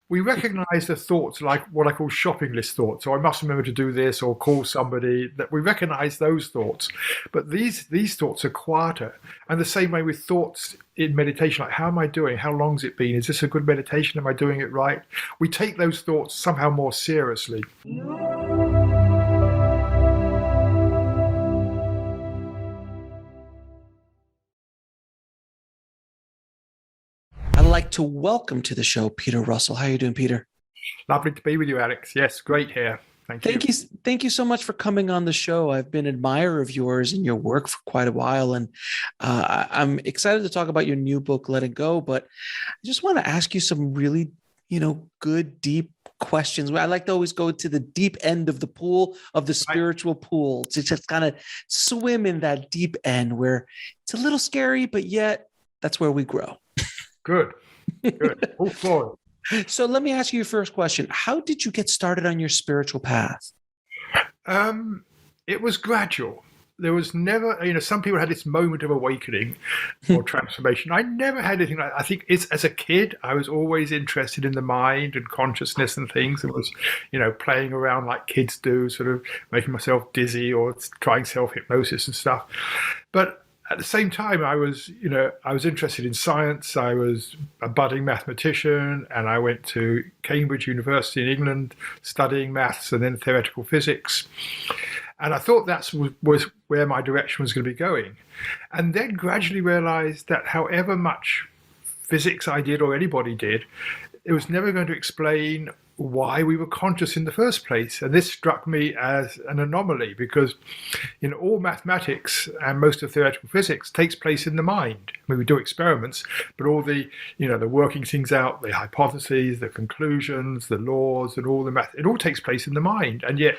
we recognize the thoughts like what I call shopping list thoughts. So I must remember to do this or call somebody. That we recognize those thoughts, but these thoughts are quieter. And the same way with thoughts in meditation, like how am I doing? How long's it been? Is this a good meditation? Am I doing it right? We take those thoughts somehow more seriously. I'd like to welcome to the show Peter Russell. How are you doing, Peter? Lovely to be with you, Alex. Yes, great here. Thank you. Thank you so much for coming on the show. I've been an admirer of yours and your work for quite a while, and I'm excited to talk about your new book, Let It Go. But I just want to ask you some really, good, deep questions. I like to always go to the deep end of the pool, of the spiritual pool, to just kind of swim in that deep end where it's a little scary, but yet that's where we grow. Good. Good. All forward. So let me ask you your first question. How did you get started on your spiritual path? It was gradual. There was never, some people had this moment of awakening or transformation. I never had anything like that. I think as a kid, I was always interested in the mind and consciousness and things. It was, playing around like kids do, sort of making myself dizzy or trying self-hypnosis and stuff. But at the same time, I was interested in science. I was a budding mathematician, and I went to Cambridge University in England studying maths and then theoretical physics. And I thought that was where my direction was going to be going. And then gradually realized that however much physics I did or anybody did, it was never going to explain why we were conscious in the first place. And this struck me as an anomaly because all mathematics and most of theoretical physics takes place in the mind. I mean, we do experiments, but all the working things out, the hypotheses, the conclusions, the laws, and all the math, it all takes place in the mind. And yet,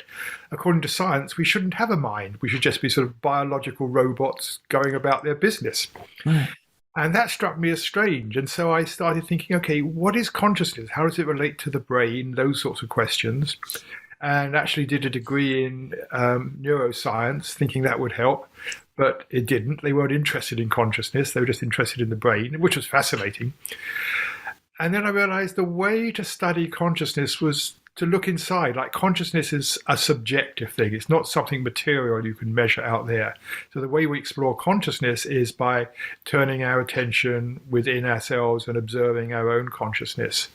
according to science, we shouldn't have a mind. We should just be sort of biological robots going about their business. Right. And that struck me as strange. And so I started thinking, okay, what is consciousness? How does it relate to the brain? Those sorts of questions. And actually did a degree in neuroscience, thinking that would help. But it didn't. They weren't interested in consciousness. They were just interested in the brain, which was fascinating. And then I realized the way to study consciousness was to look inside. Like consciousness is a subjective thing. It's not something material you can measure out there. So the way we explore consciousness is by turning our attention within ourselves and observing our own consciousness.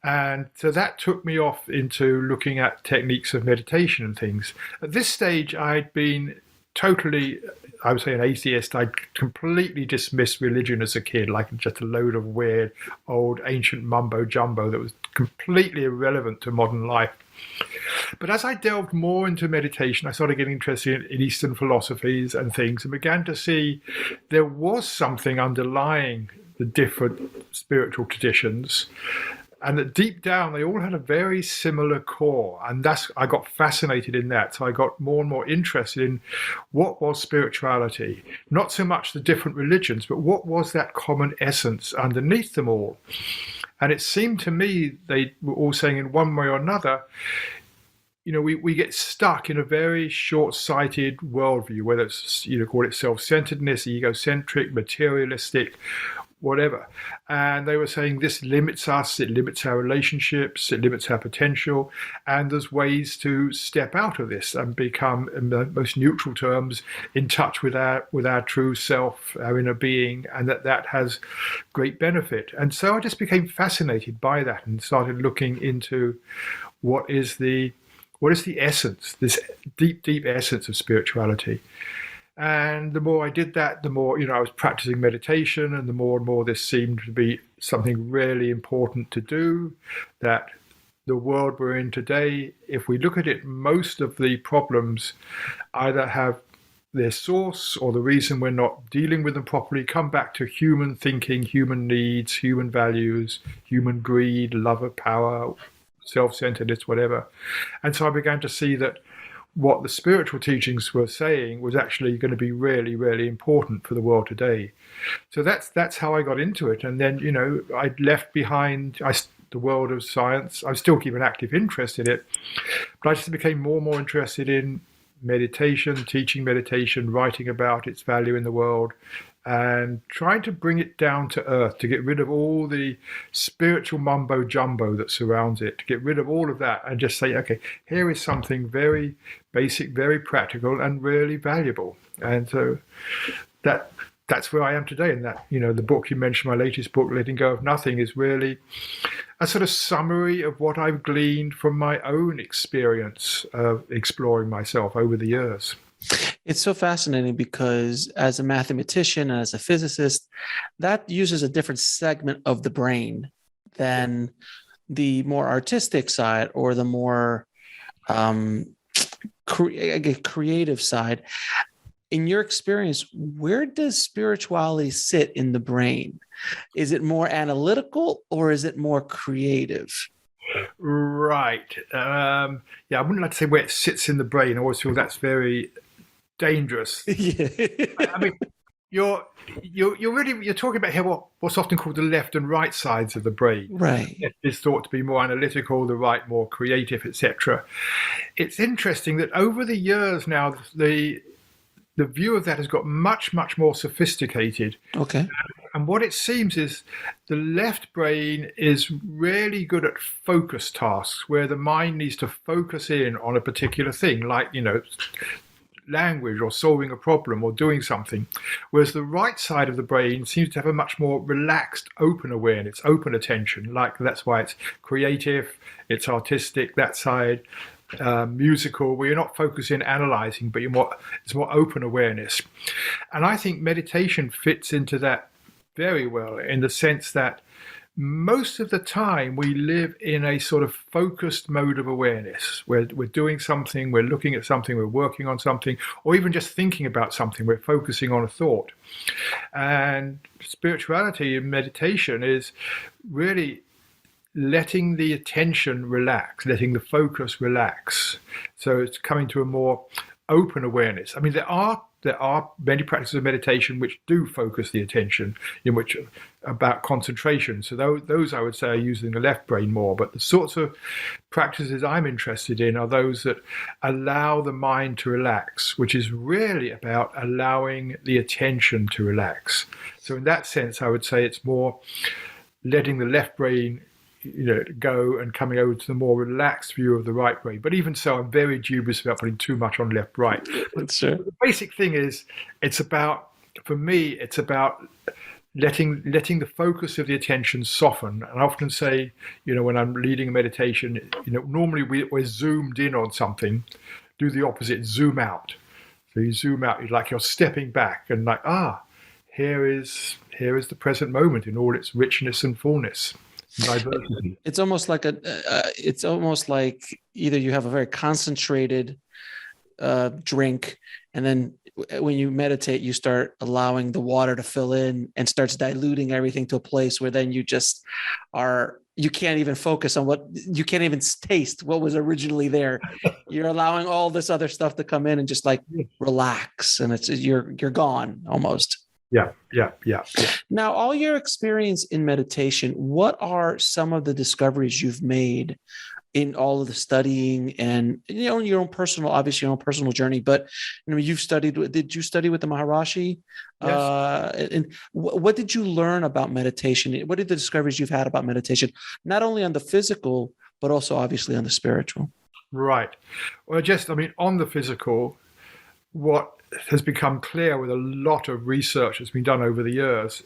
And so that took me off into looking at techniques of meditation and things. At this stage, I'd been totally, I would say, an atheist. I completely dismissed religion as a kid, like just a load of weird, old, ancient mumbo jumbo that was completely irrelevant to modern life. But as I delved more into meditation, I started getting interested in Eastern philosophies and things and began to see there was something underlying the different spiritual traditions. And that deep down, they all had a very similar core. And I got fascinated in that. So I got more and more interested in what was spirituality. Not so much the different religions, but what was that common essence underneath them all. And it seemed to me they were all saying in one way or another, we get stuck in a very short-sighted worldview, whether it's, call it self-centeredness, egocentric, materialistic, whatever. And they were saying this limits us, it limits our relationships, it limits our potential, and there's ways to step out of this and become, in the most neutral terms, in touch with our true self, our inner being, and that has great benefit. And so I just became fascinated by that and started looking into what is the essence, this deep, deep essence of spirituality. And the more I did that, the more, I was practicing meditation, and more this seemed to be something really important to do, that the world we're in today, if we look at it, most of the problems either have their source or the reason we're not dealing with them properly come back to human thinking, human needs, human values, human greed, love of power, self-centeredness, whatever. And so I began to see that what the spiritual teachings were saying was actually going to be really, really important for the world today. So that's how I got into it. And then, I'd left behind the world of science. I still keep an active interest in it, but I just became more and more interested in meditation, teaching meditation, writing about its value in the world, and trying to bring it down to earth, to get rid of all the spiritual mumbo jumbo that surrounds it, to get rid of all of that and just say, okay, here is something very basic, very practical, and really valuable. And so that's where I am today. And that, the book you mentioned, my latest book, Letting Go of Nothing, is really a sort of summary of what I've gleaned from my own experience of exploring myself over the years. It's so fascinating because as a mathematician and as a physicist, that uses a different segment of the brain than the more artistic side or the more creative side. In your experience, where does spirituality sit in the brain? Is it more analytical or is it more creative? Right. I wouldn't like to say where it sits in the brain. I always feel that's very dangerous. Yeah. I mean, you're talking about here what's often called the left and right sides of the brain. Right. It is thought to be more analytical, the right more creative, etc. It's interesting that over the years now, the view of that has got much, much more sophisticated. Okay. And what it seems is the left brain is really good at focus tasks where the mind needs to focus in on a particular thing, like, language or solving a problem or doing something. Whereas the right side of the brain seems to have a much more relaxed, open awareness, open attention. Like that's why it's creative, it's artistic, that side. Musical, where you're not focusing analyzing, but it's more open awareness. And I think meditation fits into that very well, in the sense that most of the time we live in a sort of focused mode of awareness where we're doing something, we're looking at something, we're working on something, or even just thinking about something, we're focusing on a thought. And spirituality and meditation is really letting the attention relax, letting the focus relax. So it's coming to a more open awareness. I mean, there are many practices of meditation which do focus the attention, in which about concentration. So those I would say are using the left brain more. But the sorts of practices I'm interested in are those that allow the mind to relax, which is really about allowing the attention to relax. So in that sense, I would say it's more letting the left brain go and coming over to the more relaxed view of the right brain. But even so, I'm very dubious about putting too much on left, right. Sure. The basic thing is, for me, it's about letting the focus of the attention soften. And I often say, when I'm leading a meditation, normally we're zoomed in on something. Do the opposite, zoom out. So you zoom out, like you're stepping back and like, here is the present moment in all its richness and fullness. Diversity. It's almost like either you have a very concentrated drink, and then when you meditate, you start allowing the water to fill in and starts diluting everything to a place where then you just you can't even focus on you can't even taste what was originally there. You're allowing all this other stuff to come in and just like relax, and you're gone almost. Yeah. Now, all your experience in meditation, what are some of the discoveries you've made in all of the studying and your own personal journey? But you've studied. Did you study with the Maharishi? Yes. And what did you learn about meditation? What are the discoveries you've had about meditation, not only on the physical but also obviously on the spiritual? Right. Well, on the physical, what has become clear with a lot of research that's been done over the years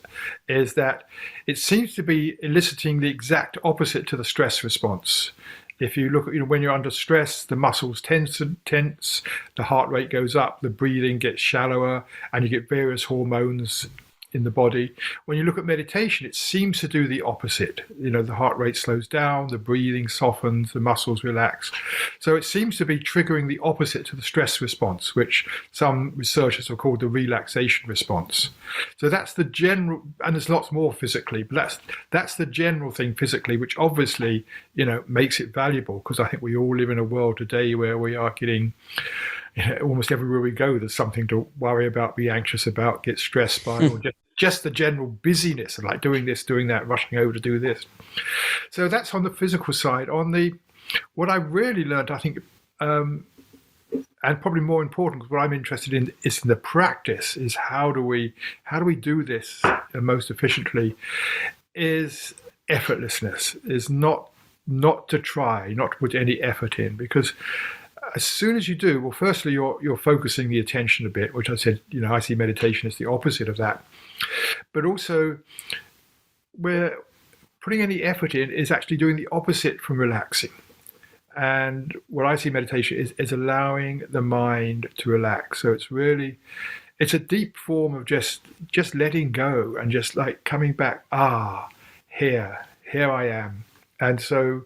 is that it seems to be eliciting the exact opposite to the stress response. If you look at, when you're under stress, the muscles tense, the heart rate goes up, the breathing gets shallower, and you get various hormones in the body. When you look at meditation, it seems to do the opposite. The heart rate slows down, the breathing softens, the muscles relax. So it seems to be triggering the opposite to the stress response, which some researchers have called the relaxation response. So that's the general, and there's lots more physically, but that's the general thing physically, which obviously, makes it valuable, because I think we all live in a world today where we are getting almost everywhere we go, there's something to worry about, be anxious about, get stressed by, or just the general busyness of like doing this, doing that, rushing over to do this. So that's on the physical side. What I really learned, I think, and probably more important, because what I'm interested in is in the practice, is how do we do this most efficiently, is effortlessness, is not to try, not to put any effort in, because as soon as you do, well, firstly, you're focusing the attention a bit, which I said, I see meditation as the opposite of that. But also, we're putting any effort in is actually doing the opposite from relaxing. And what I see meditation is allowing the mind to relax. So it's a deep form of just letting go and just like coming back. Here I am. And so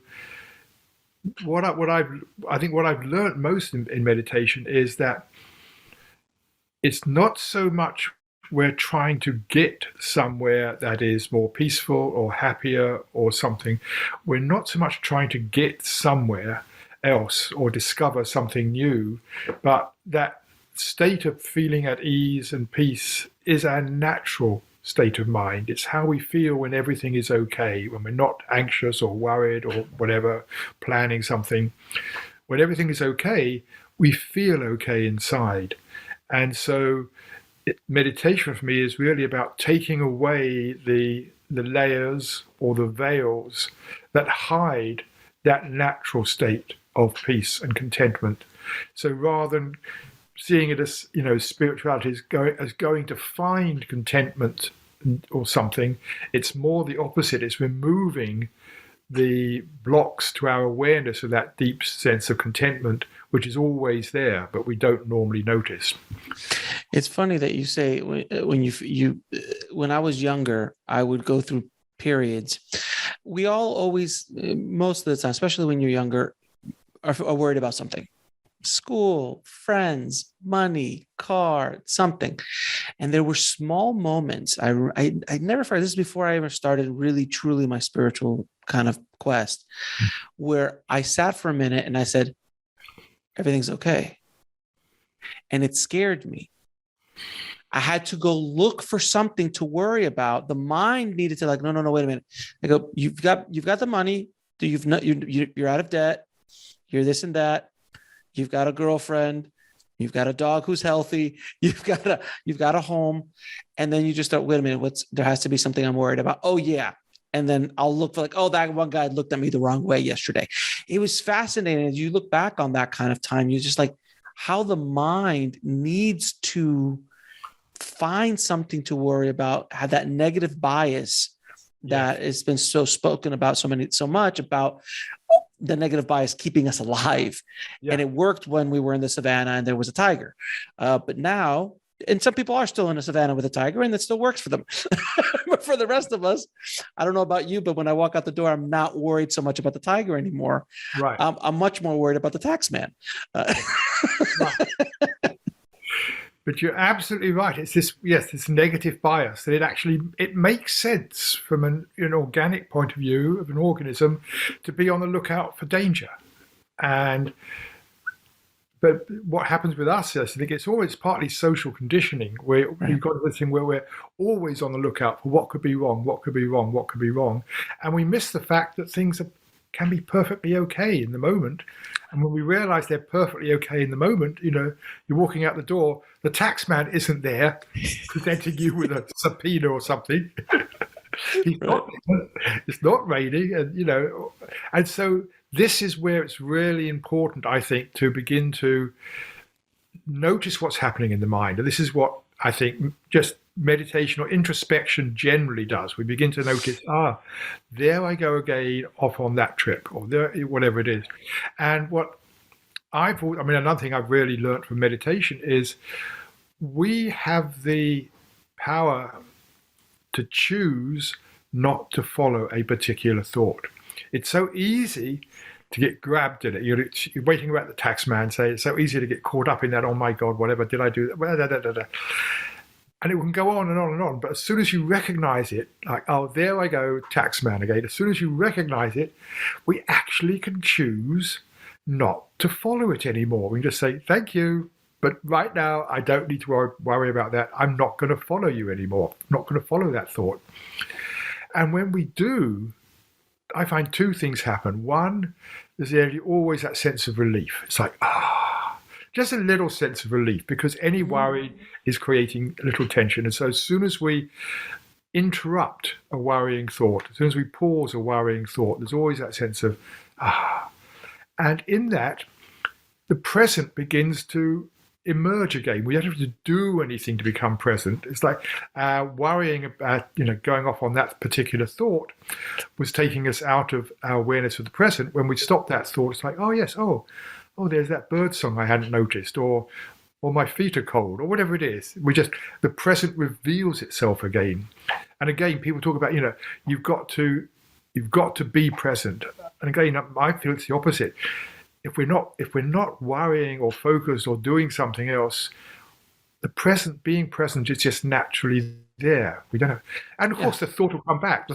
I think what I've learned most in meditation is that it's not so much we're trying to get somewhere that is more peaceful or happier or something. We're not so much trying to get somewhere else or discover something new, but that state of feeling at ease and peace is our natural state of mind. It's how we feel when everything is okay, when we're not anxious or worried or whatever, planning something. When everything is okay, we feel okay inside. And so meditation for me is really about taking away the layers or the veils that hide that natural state of peace and contentment. So rather than seeing it as, spirituality as going to find contentment or something, it's more the opposite. It's removing the blocks to our awareness of that deep sense of contentment, which is always there, but we don't normally notice. It's funny that you say when I was younger, I would go through periods. We all always, most of the time, especially when you're younger, are worried about something. School, friends, money, car, something. And there were small moments. I never forgot this before I ever started really, truly my spiritual kind of quest, where I sat for a minute and I said, everything's okay. And it scared me. I had to go look for something to worry about. The mind needed to no, wait a minute. I go, you've got the money. You're out of debt. You're this and that. You've got a girlfriend. You've got a dog who's healthy. You've got a home. And then you just thought, wait a minute, there has to be something I'm worried about. Oh yeah. And then I'll look for that one guy looked at me the wrong way yesterday. It was fascinating. As you look back on that kind of time, you're just like how the mind needs to find something to worry about, have that negative bias that has been so spoken about so much about the negative bias keeping us alive. Yeah. And it worked when we were in the savannah and there was a tiger. But now, and some people are still in a savannah with a tiger and it still works for them. But for the rest of us, I don't know about you, but when I walk out the door, I'm not worried so much about the tiger anymore. Right. I'm much more worried about the tax man. But you're absolutely right. It's this negative bias that it makes sense from an organic point of view of an organism to be on the lookout for danger. But what happens with us is I think it's always partly social conditioning where we've got this thing where we're always on the lookout for what could be wrong, what could be wrong, what could be wrong. And we miss the fact that things can be perfectly okay in the moment. And when we realize they're perfectly okay in the moment, you're walking out the door, the tax man isn't there presenting you with a subpoena or something. It's not raining, and so this is where it's really important, I think, to begin to notice what's happening in the mind. And this is what I think just meditation or introspection generally does. We begin to notice, there I go again off on that trip, or there, whatever it is. And another thing I've really learned from meditation is we have the power to choose not to follow a particular thought. It's so easy to get grabbed in it. You're waiting about the tax man, say it's so easy to get caught up in that, oh my God, whatever, did I do that? And it can go on and on and on. But as soon as you recognize it, like, oh, there I go, tax man again. As soon as you recognize it, we actually can choose not to follow it anymore. We can just say, thank you, but right now I don't need to worry about that. I'm not going to follow you anymore. I'm not going to follow that thought. And when we do, I find two things happen. One, there's always that sense of relief. It's like, just a little sense of relief, because any worry is creating a little tension. And so as soon as we interrupt a worrying thought, as soon as we pause a worrying thought, there's always that sense of, ah. And in that, the present begins to emerge again. We don't have to do anything to become present. It's like worrying about, going off on that particular thought was taking us out of our awareness of the present. When we stop that thought, it's like, oh yes, oh, there's that bird song I hadn't noticed, or my feet are cold, or whatever it is. The present reveals itself again. And again, people talk about, you've got to be present. And again, I feel it's the opposite. If we're not worrying or focused or doing something else, being present is just naturally there. We don't have, and of course the thought will come back.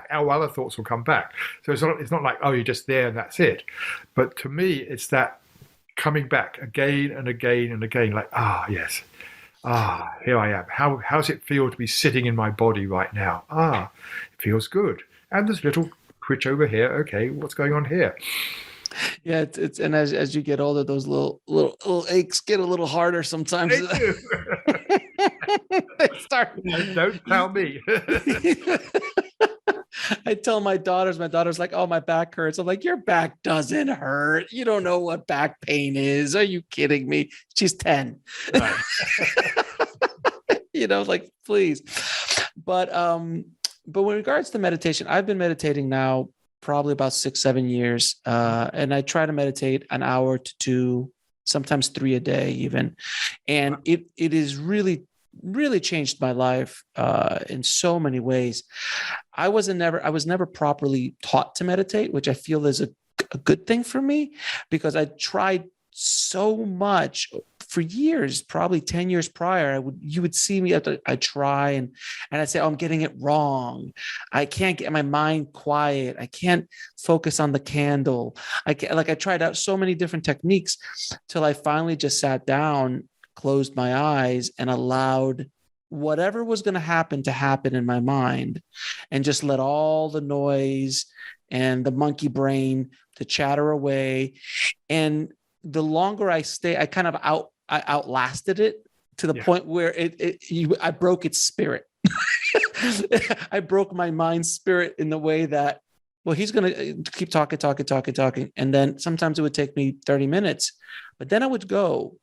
Our other thoughts will come back. So it's not like, oh, you're just there and that's it. But to me, it's that coming back again and again and again, like, yes. Here I am. How does it feel to be sitting in my body right now? It feels good. And there's a little twitch over here. Okay, what's going on here? Yeah, it's and as you get older, those little aches get a little harder sometimes. They do. They start. Don't tell me. I tell my daughter's like, oh, my back hurts. I'm like, your back doesn't hurt. You don't know what back pain is. Are you kidding me? She's 10. Right. Like, please. But with regards to meditation, I've been meditating now probably about 6-7 years. And I try to meditate an hour to 2, sometimes 3 a day even. And it is really changed my life in so many ways. I was never properly taught to meditate, which I feel is a good thing for me, because I tried so much for years, probably 10 years prior. You would see me I try and I'd say, oh, I'm getting it wrong. I can't get my mind quiet. I can't focus on the candle. I tried out so many different techniques till I finally just sat down, closed my eyes, and allowed whatever was going to happen in my mind, and just let all the noise and the monkey brain to chatter away. And the longer I stay, I kind of I outlasted it to the point where I broke its spirit. I broke my mind's spirit in the way that, well, he's going to keep talking. And then sometimes it would take me 30 minutes, but then I would go.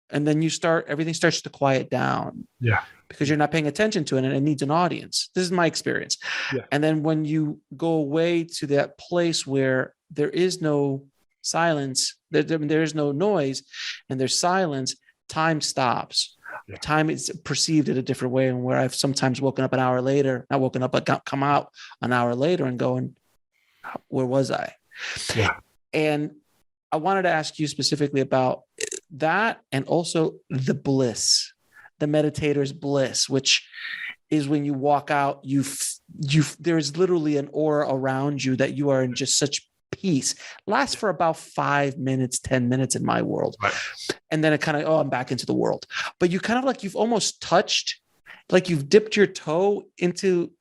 And then everything starts to quiet down. Yeah. Because you're not paying attention to it, and it needs an audience. This is my experience. Yeah. And then when you go away to that place where there is no silence, there is no noise, and there's silence, time stops. Yeah. Time is perceived in a different way. And where I've sometimes woken up an hour later, not woken up, but come out an hour later and going, where was I? Yeah. And I wanted to ask you specifically about that, and also the bliss, the meditator's bliss, which is when you walk out, there's literally an aura around you that you are in just such peace. Lasts for about 5 minutes, 10 minutes in my world. Right. And then it kind of, I'm back into the world. But you kind of like, you've almost touched, like you've dipped your toe into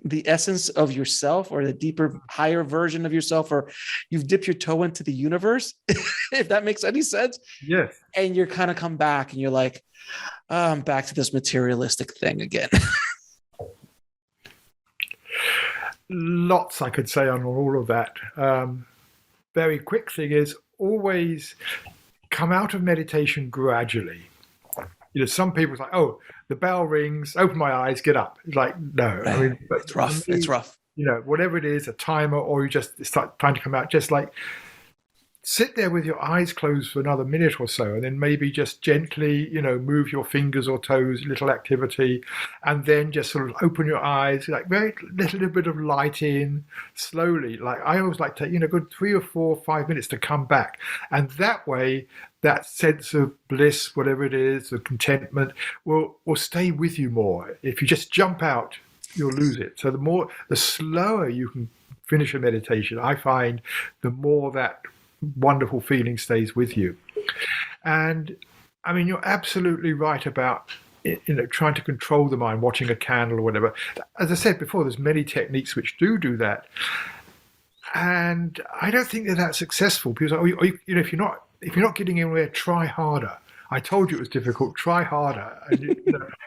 the essence of yourself, or the deeper, higher version of yourself, or you've dipped your toe into the universe, if that makes any sense. Yes. And you're kind of come back and you're like, I'm back to this materialistic thing again. Lots I could say on all of that. Very quick thing is, always come out of meditation gradually. Some people are like, oh, the bell rings, open my eyes, get up. It's like, no. Right. I mean, it's rough. It's rough. Whatever it is, a timer, or you just start trying to come out, just like sit there with your eyes closed for another minute or so, and then maybe just gently, move your fingers or toes, little activity, and then just sort of open your eyes, like very little bit of light in slowly. Like I always like to, good 3 or 4 or 5 minutes to come back. And that way, that sense of bliss, whatever it is, the contentment will stay with you more. If you just jump out, you'll lose it. So the slower you can finish a meditation, I find, the more that wonderful feeling stays with you. And I mean, you're absolutely right about trying to control the mind, watching a candle or whatever. As I said before, there's many techniques which do that, and I don't think they're that successful, because if you're not if you're not getting anywhere, try harder. I told you it was difficult. Try harder. And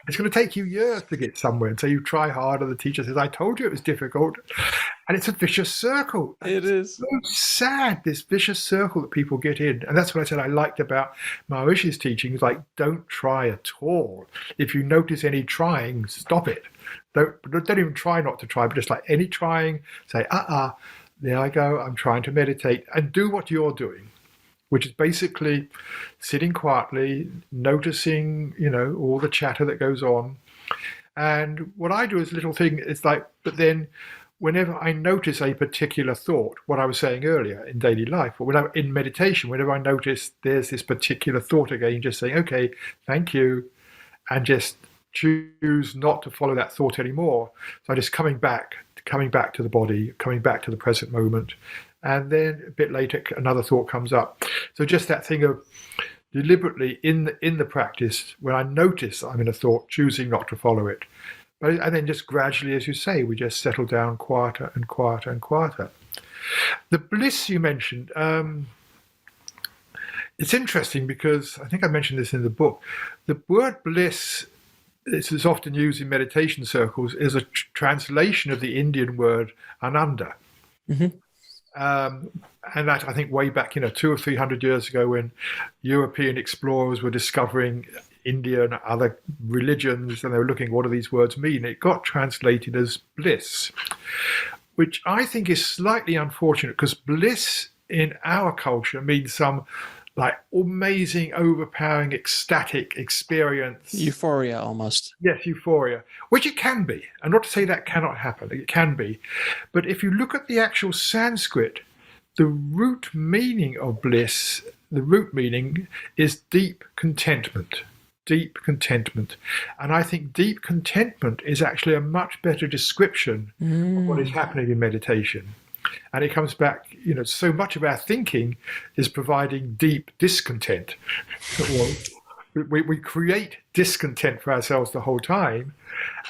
it's going to take you years to get somewhere. And so you try harder. The teacher says, I told you it was difficult. And it's a vicious circle. And It it's is. so sad, this vicious circle that people get in. And that's what I said I liked about Maharishi's teaching is like, don't try at all. If you notice any trying, stop it. Don't even try not to try, but just like any trying, say, there I go. I'm trying to meditate, and do what you're doing, which is basically sitting quietly, noticing, all the chatter that goes on. And what I do is little thing is like, but then whenever I notice a particular thought, what I was saying earlier in daily life, or when I'm in meditation, whenever I notice there's this particular thought again, just saying, okay, thank you, and just choose not to follow that thought anymore. So I'm just coming back to the body, coming back to the present moment. And then a bit later, another thought comes up. So just that thing of deliberately in the practice, when I notice I'm in a thought, choosing not to follow it. And then just gradually, as you say, we just settle down quieter and quieter and quieter. The bliss you mentioned, it's interesting because I think I mentioned this in the book. The word bliss, this is often used in meditation circles, is a translation of the Indian word ananda. Mm-hmm. And that, I think, way back, 200 or 300 years ago, when European explorers were discovering India and other religions, and they were looking, what do these words mean? It got translated as bliss, which I think is slightly unfortunate, because bliss in our culture means some like amazing, overpowering, ecstatic experience. Euphoria, almost. Yes, euphoria, which it can be. And not to say that cannot happen, it can be. But if you look at the actual Sanskrit, the root meaning of bliss, the root meaning is deep contentment. Deep contentment. And I think deep contentment is actually a much better description of what is happening in meditation. And it comes back, so much of our thinking is providing deep discontent. We create discontent for ourselves the whole time.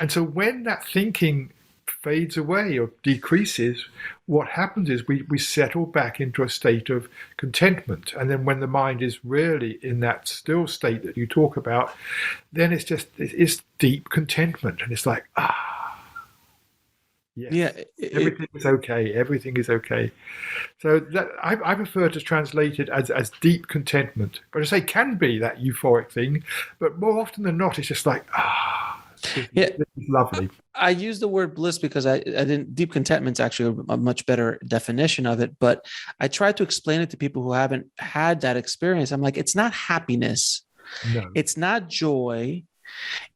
And so when that thinking fades away or decreases, what happens is we settle back into a state of contentment. And then when the mind is really in that still state that you talk about, then it's deep contentment. And it's like, yes, Yeah, everything is okay. Everything is okay. So that I prefer to translate it as deep contentment. But I say can be that euphoric thing, but more often than not, it's just like, this is lovely. I use the word bliss because I didn't. Deep contentment's actually a much better definition of it. But I try to explain it to people who haven't had that experience. I'm like, it's not happiness. No. It's not joy.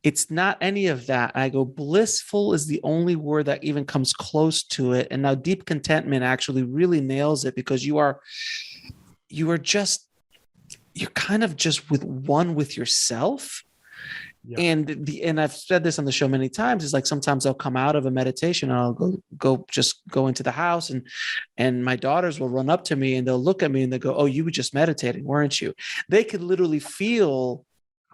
It's not any of that. I go, blissful is the only word that even comes close to it. And now deep contentment actually really nails it, because you're kind of just one with yourself. Yeah. And I've said this on the show many times. It's like sometimes I'll come out of a meditation and I'll go into the house, and my daughters will run up to me and they'll look at me and they'll go, "Oh, you were just meditating, weren't you?" They could literally feel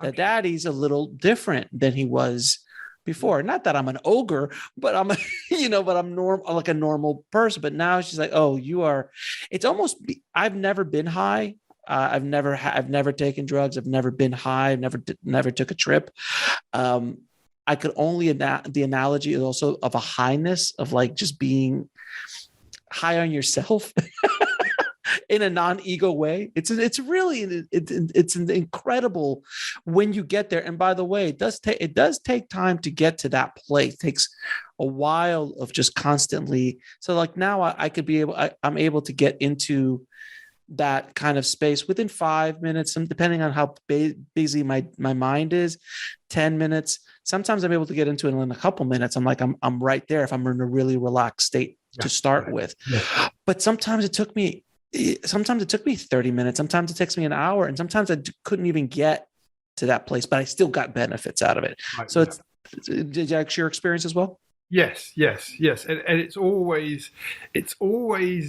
that daddy's a little different than he was before. Not that I'm an ogre, but I'm normal, like a normal person. But now she's like, "Oh, you are." It's almost. I've never been high. I've never taken drugs. I've never been high. I've never took a trip. I could only, the analogy is also of a highness of like just being high on yourself in a non-ego way. It's really, it's an incredible when you get there. And by the way, it does take time to get to that place. It takes a while of just constantly. So like now I'm able to get into that kind of space within 5 minutes, and depending on how busy my mind is, 10 minutes. Sometimes I'm able to get into it in a couple minutes. I'm like, I'm right there if I'm in a really relaxed state to start with. Yeah. But sometimes it took me 30 minutes. Sometimes it takes me an hour, and sometimes I couldn't even get to that place, but I still got benefits out of it. Right, so did you actually your experience as well? Yes. And it's always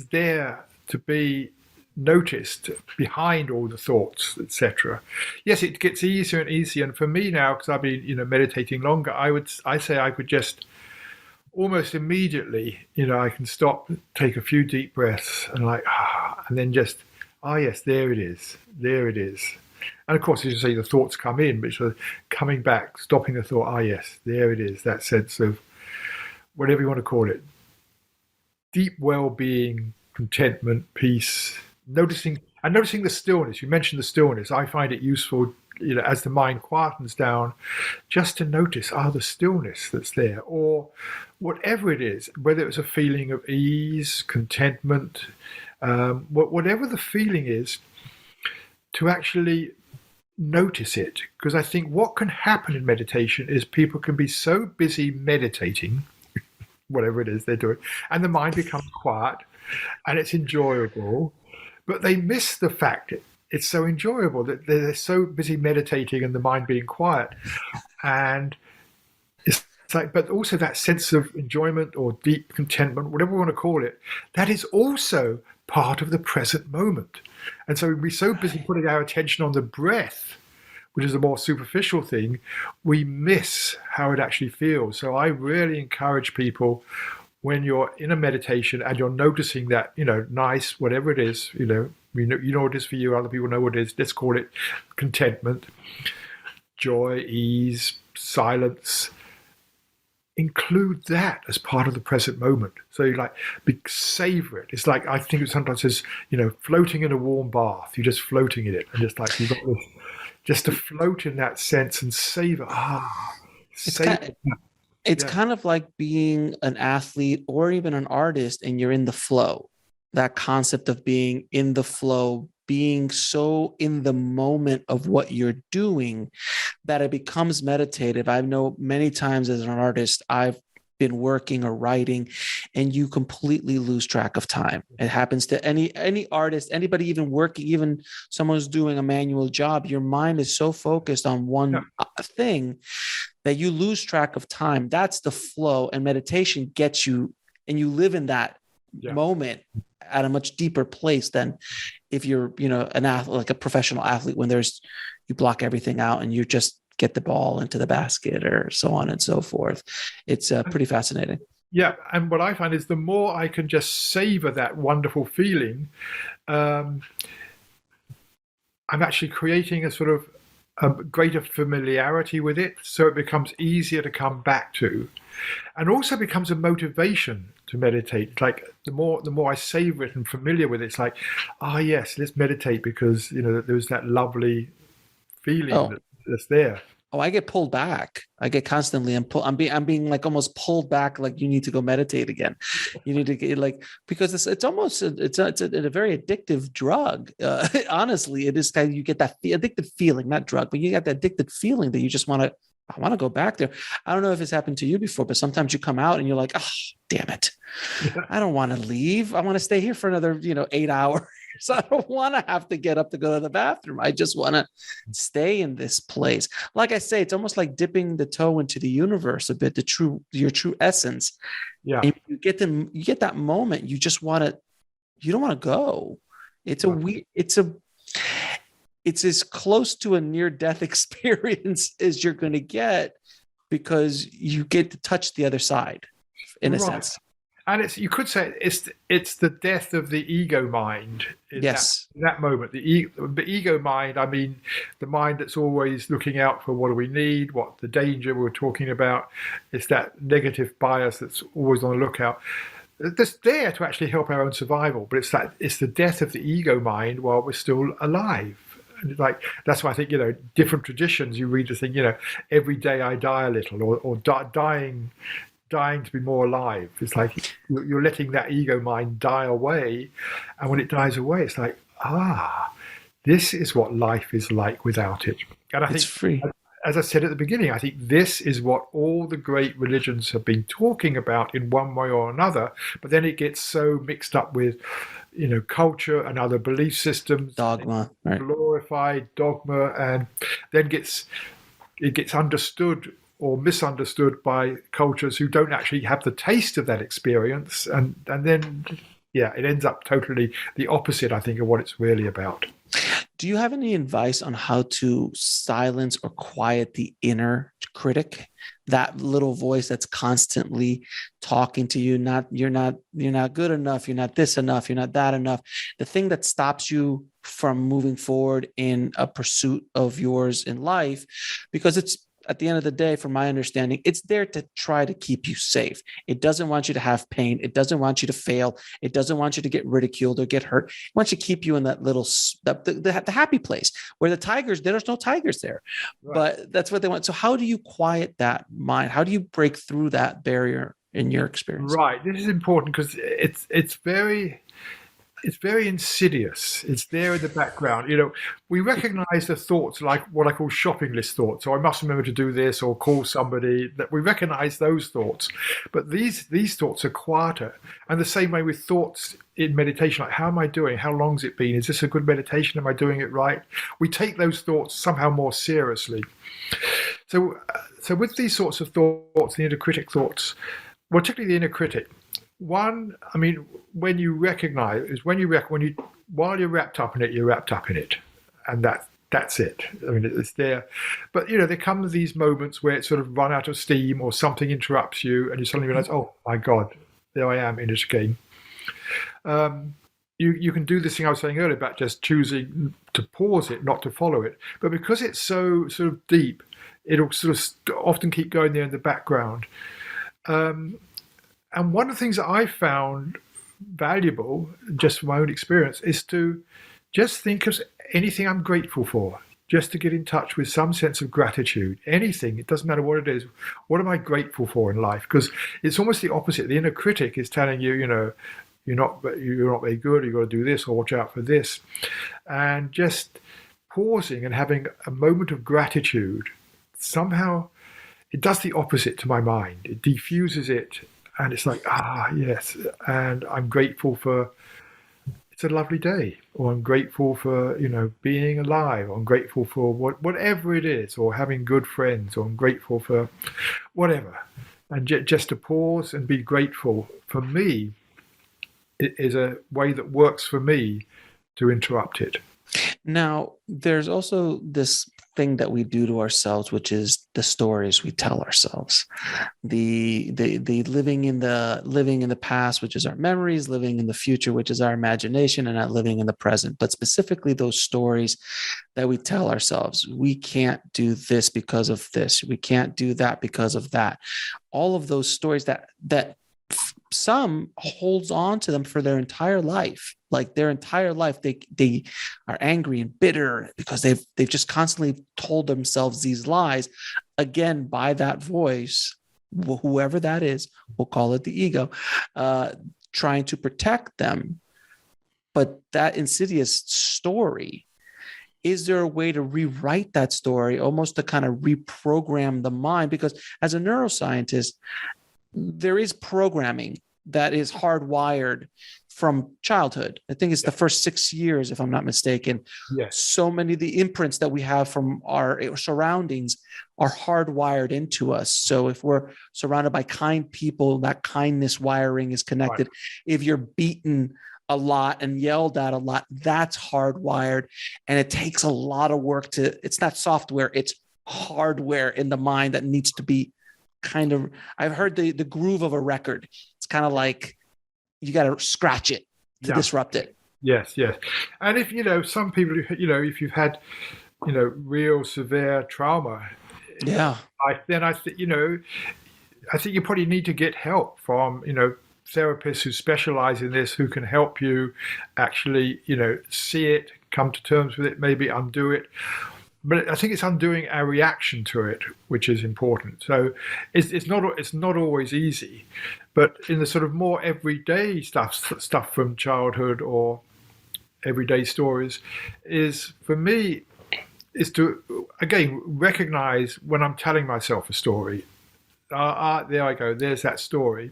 there to be noticed behind all the thoughts, etc. Yes, it gets easier and easier. And for me now, because I've been meditating longer, I say I could just almost immediately, I can stop, take a few deep breaths, and and then just Ah, yes, there it is. There it is. And of course, as you say, the thoughts come in, which are coming back, stopping the thought. Ah, yes, there it is. That sense of whatever you want to call it, deep well-being, contentment, peace, noticing the stillness. You mentioned the stillness. I find it useful, as the mind quietens down, just to notice, the stillness that's there, or whatever it is, whether it's a feeling of ease, contentment, whatever the feeling is, to actually notice it. Because I think what can happen in meditation is people can be so busy meditating, whatever it is they're doing, and the mind becomes quiet and it's enjoyable, but they miss the fact it's so enjoyable that they're so busy meditating and the mind being quiet. And it's like, but also that sense of enjoyment or deep contentment, whatever we want to call it, that is also part of the present moment. And so we're so busy putting our attention on the breath, which is a more superficial thing, we miss how it actually feels. So I really encourage people, when you're in a meditation and you're noticing that, nice, whatever it is, you know what it is for you, other people know what it is. Let's call it contentment, joy, ease, silence. Include that as part of the present moment. So you savor it. It's like, I think it sometimes says, floating in a warm bath. You're just floating in it, and just like you've got this, just to float in that sense and savor. It's kind of like being an athlete or even an artist, and you're in the flow. That concept of being in the flow, being so in the moment of what you're doing that it becomes meditative. I know many times as an artist, I've been working or writing, and you completely lose track of time. It happens to any artist, anybody even working, even someone who's doing a manual job. Your mind is so focused on one thing that you lose track of time. That's the flow, and meditation gets you, and you live in that moment at a much deeper place than if you're, an athlete, like a professional athlete, when you block everything out and you just get the ball into the basket or so on and so forth. It's pretty fascinating. Yeah. And what I find is the more I can just savor that wonderful feeling, I'm actually creating a sort of a greater familiarity with it. So it becomes easier to come back to, and also becomes a motivation to meditate. It's like the more I savor it and familiar with it, it's like, yes, let's meditate, because there's that lovely feeling that's there. Oh, I get pulled back. I get constantly, I'm being like almost pulled back. Like, you need to go meditate again. You need to get because it's almost, it's a very addictive drug. Honestly, it is kind of, you get that addictive feeling, not drug, but you get that addicted feeling that you just I want to go back there. I don't know if it's happened to you before, but sometimes you come out and you're like, damn it. I don't want to leave. I want to stay here for another, 8 hours. I don't want to have to get up to go to the bathroom. I just want to stay in this place. Like I say, it's almost like dipping the toe into the universe a bit, your true essence. Yeah. And you get that moment. You just you don't want to go. It's it's as close to a near-death experience as you're going to get, because you get to touch the other side in a sense. And you could say it's the death of the ego mind in that moment. The ego mind, I mean, the mind that's always looking out for what do we need, what the danger we're talking about. It's that negative bias that's always on the lookout. That's there to actually help our own survival, but it's the death of the ego mind while we're still alive. And that's why I think, different traditions, you read the thing, every day I die a little, or dying to be more alive. It's like you're letting that ego mind die away, and when it dies away, it's like, this is what life is like without it. And I think it's free. As I said at the beginning, I think this is what all the great religions have been talking about in one way or another, but then it gets so mixed up with culture and other belief systems, dogma, right? Glorified dogma, and then it gets understood or misunderstood by cultures who don't actually have the taste of that experience, and then it ends up totally the opposite, I think, of what it's really about. Do you have any advice on how to silence or quiet the inner critic? that little voice that's constantly talking to you, you're not good enough, you're not this enough, you're not that enough, the thing that stops you from moving forward in a pursuit of yours in life, because it's, at the end of the day, from my understanding, it's there to try to keep you safe. It doesn't want you to have pain. It doesn't want you to fail. It doesn't want you to get ridiculed or get hurt. It wants to keep you in that little, the happy place where the tigers, there's no tigers there, Right. but that's what they want. So how do you quiet that mind? How do you break through that barrier in your experience? Right. This is important because it's very insidious. It's there in the background. We recognize the thoughts like what I call shopping list thoughts. So I must remember to do this or call somebody. That we recognize those thoughts, but these thoughts are quieter. And the same way with thoughts in meditation, like how am I doing? How long's it been? Is this a good meditation? Am I doing it right? We take those thoughts somehow more seriously. So with these sorts of thoughts, the inner critic thoughts, particularly the inner critic. One, I mean, when you recognize is when you while you're wrapped up in it, you're wrapped up in it, and that's it. I mean, it's there, but there come these moments where it sort of run out of steam or something interrupts you, and you suddenly realize, oh my God, there I am in this game. You can do this thing I was saying earlier about just choosing to pause it, not to follow it, but because it's so sort of deep, it'll sort of often keep going there in the background. And one of the things that I found valuable, just from my own experience, is to just think of anything I'm grateful for, just to get in touch with some sense of gratitude. Anything, it doesn't matter what it is. What am I grateful for in life? Because it's almost the opposite. The inner critic is telling you, you're not very good, you've got to do this or watch out for this. And just pausing and having a moment of gratitude, somehow it does the opposite to my mind. It diffuses it. And it's like, yes, and I'm grateful for, it's a lovely day, or I'm grateful for, being alive, or I'm grateful for whatever it is, or having good friends, or I'm grateful for whatever. And just to pause and be grateful, for me, it is a way that works for me to interrupt it. Now, there's also this thing that we do to ourselves, which is the stories we tell ourselves. The living in the past, which is our memories, living in the future, which is our imagination, and not living in the present. But specifically those stories that we tell ourselves. We can't do this because of this. We can't do that because of that. All of those stories that some holds on to them for their entire life. Like their entire life, they are angry and bitter because they've just constantly told themselves these lies, again, by that voice, whoever that is, we'll call it the ego, trying to protect them. But that insidious story, is there a way to rewrite that story, almost to kind of reprogram the mind? Because as a neuroscientist, there is programming that is hardwired from childhood. I think it's the first 6 years, if I'm not mistaken. Yes. So many of the imprints that we have from our surroundings are hardwired into us. So if we're surrounded by kind people, that kindness wiring is connected. Right. If you're beaten a lot and yelled at a lot, that's hardwired. And it takes a lot of work it's not software, it's hardware in the mind that needs to be I've heard the groove of a record. It's kind of like you got to scratch it to disrupt it. Yes. And if, some people, if you've had, real severe trauma, I think you probably need to get help from, therapists who specialize in this, who can help you actually, see it, come to terms with it, maybe undo it. But I think it's undoing our reaction to it, which is important. So it's not always easy, but in the sort of more everyday stuff from childhood or everyday stories, is for me is to again recognize when I'm telling myself a story. There I go. There's that story,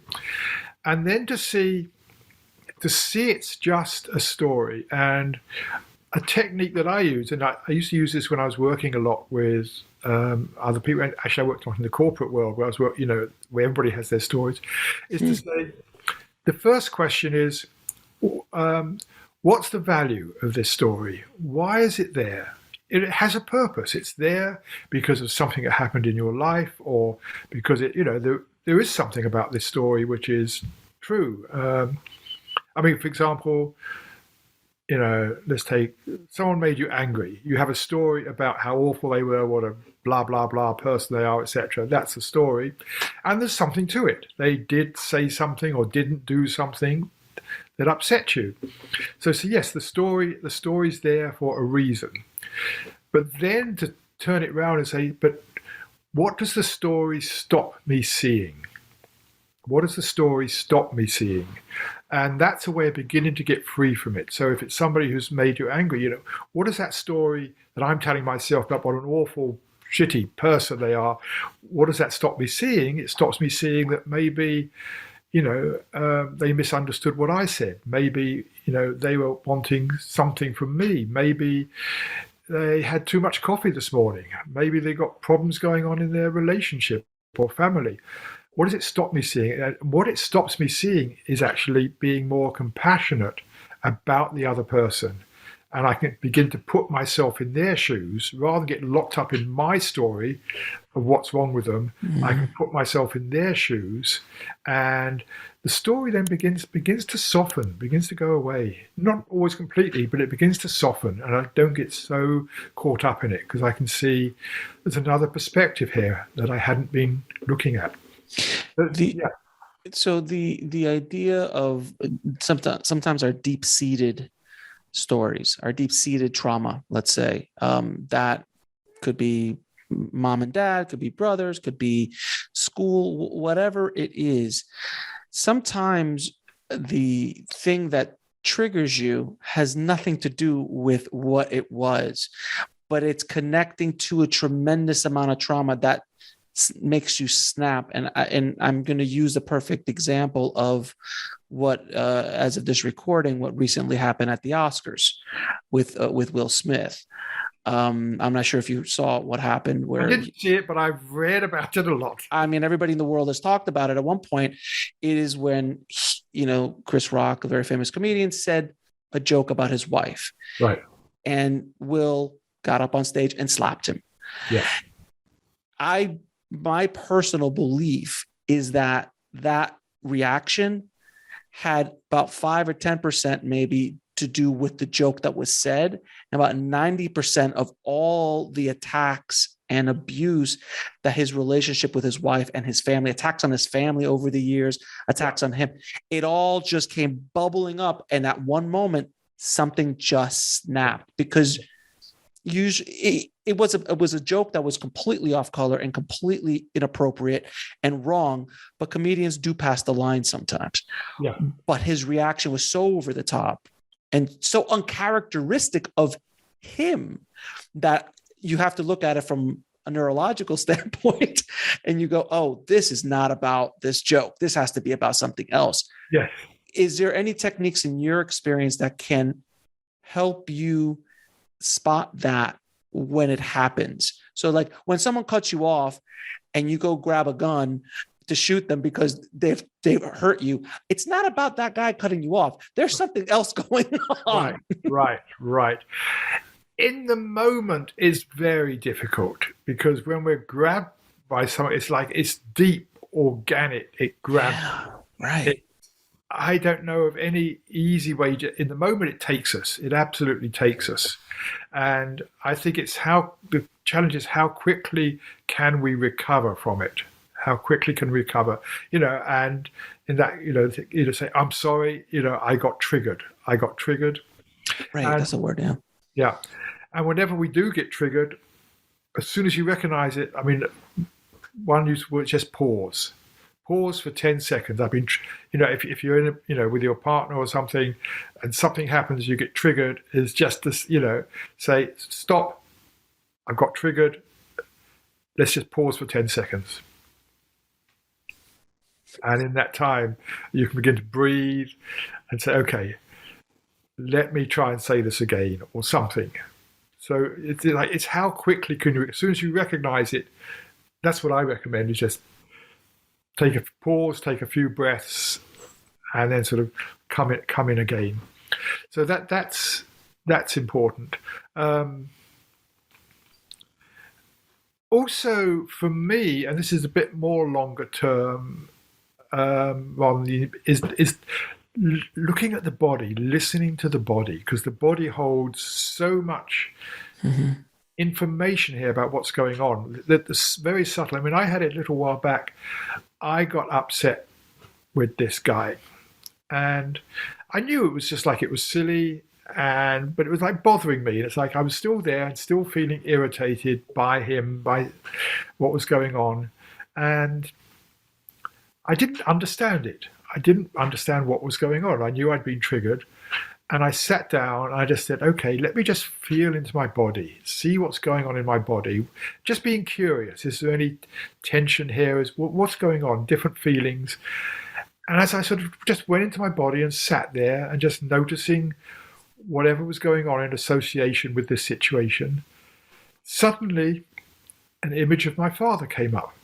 and then to see it's just a story. And a technique that I use, and I used to use this when I was working a lot with other people. And actually, I worked in the corporate world where where everybody has their stories. Is to say, the first question is, what's the value of this story? Why is it there? it has a purpose. It's there because of something that happened in your life, or because there is something about this story which is true. I mean, for example, let's take someone made you angry. You have a story about how awful they were, what a blah blah blah person they are, etc. That's the story, and there's something to it. They did say something or didn't do something that upset you. So yes, the story's there for a reason. But then to turn it around and say, but what does the story stop me seeing? What does the story stop me seeing? And that's a way of beginning to get free from it. So if it's somebody who's made you angry, what is that story that I'm telling myself about what an awful, shitty person they are? What does that stop me seeing? It stops me seeing that maybe, they misunderstood what I said. Maybe, they were wanting something from me. Maybe they had too much coffee this morning. Maybe they got problems going on in their relationship or family. What does it stop me seeing? And what it stops me seeing is actually being more compassionate about the other person. And I can begin to put myself in their shoes rather than get locked up in my story of what's wrong with them. Mm. I can put myself in their shoes, and the story then begins to soften, begins to go away. Not always completely, but it begins to soften, and I don't get so caught up in it because I can see there's another perspective here that I hadn't been looking at. So the idea of sometimes our deep-seated stories, our deep-seated trauma, let's say, that could be mom and dad, could be brothers, could be school, whatever it is. Sometimes the thing that triggers you has nothing to do with what it was, but it's connecting to a tremendous amount of trauma that makes you snap. And I'm going to use the perfect example of what, as of this recording, what recently happened at the Oscars with Will Smith. I'm not sure if you saw what happened. Where I didn't see it, but I've read about it a lot. I mean, everybody in the world has talked about it. At one point, it is when, Chris Rock, a very famous comedian, said a joke about his wife. Right. And Will got up on stage and slapped him. Yeah. My personal belief is that reaction had about 5 or 10% maybe to do with the joke that was said, and about 90% of all the attacks and abuse that his relationship with his wife and his family, attacks on his family over the years, attacks on him, it all just came bubbling up. And at one moment, something just snapped, because usually it was a joke that was completely off color and completely inappropriate and wrong, but comedians do pass the line sometimes. Yeah. But his reaction was so over the top and so uncharacteristic of him that you have to look at it from a neurological standpoint and you go, oh, this is not about this joke. This has to be about something else. Yes. Is there any techniques in your experience that can help you spot that when it happens? So like when someone cuts you off and you go grab a gun to shoot them because they've hurt you, it's not about that guy cutting you off. There's something else going on. Right. In the moment is very difficult, because when we're grabbed by someone, it's like it's deep, organic. It grabs. Yeah, right. I don't know of any easy way. In the moment, it takes us. It absolutely takes us. And I think the challenge is how quickly can we recover from it? How quickly can we recover? And in that, say, I'm sorry, I got triggered. Right, and that's a word, yeah. Yeah. And whenever we do get triggered, as soon as you recognize it, I mean, one use word is just pause. Pause for 10 seconds. I've been, if you're in with your partner or something, and something happens, you get triggered, is just this, say, stop, I've got triggered, let's just pause for 10 seconds. And in that time, you can begin to breathe and say, okay, let me try and say this again, or something. So it's how quickly can you, as soon as you recognize it, that's what I recommend, is just take a pause, take a few breaths, and then sort of come in again. So that's important. Also, for me, and this is a bit more longer term, rather than is looking at the body, listening to the body, because the body holds so much Hmm. information here about what's going on. That's very subtle. I mean, I had it a little while back. I got upset with this guy, and I knew it was just like it was silly, and but it was like bothering me. And it's like I was still there and still feeling irritated by him, by what was going on, and I didn't understand it. I didn't understand what was going on. I knew I'd been triggered. And I sat down and I just said, okay, let me just feel into my body, see what's going on in my body. Just being curious. Is there any tension here? What's going on? Different feelings. And as I sort of just went into my body and sat there and just noticing whatever was going on in association with this situation, suddenly an image of my father came up.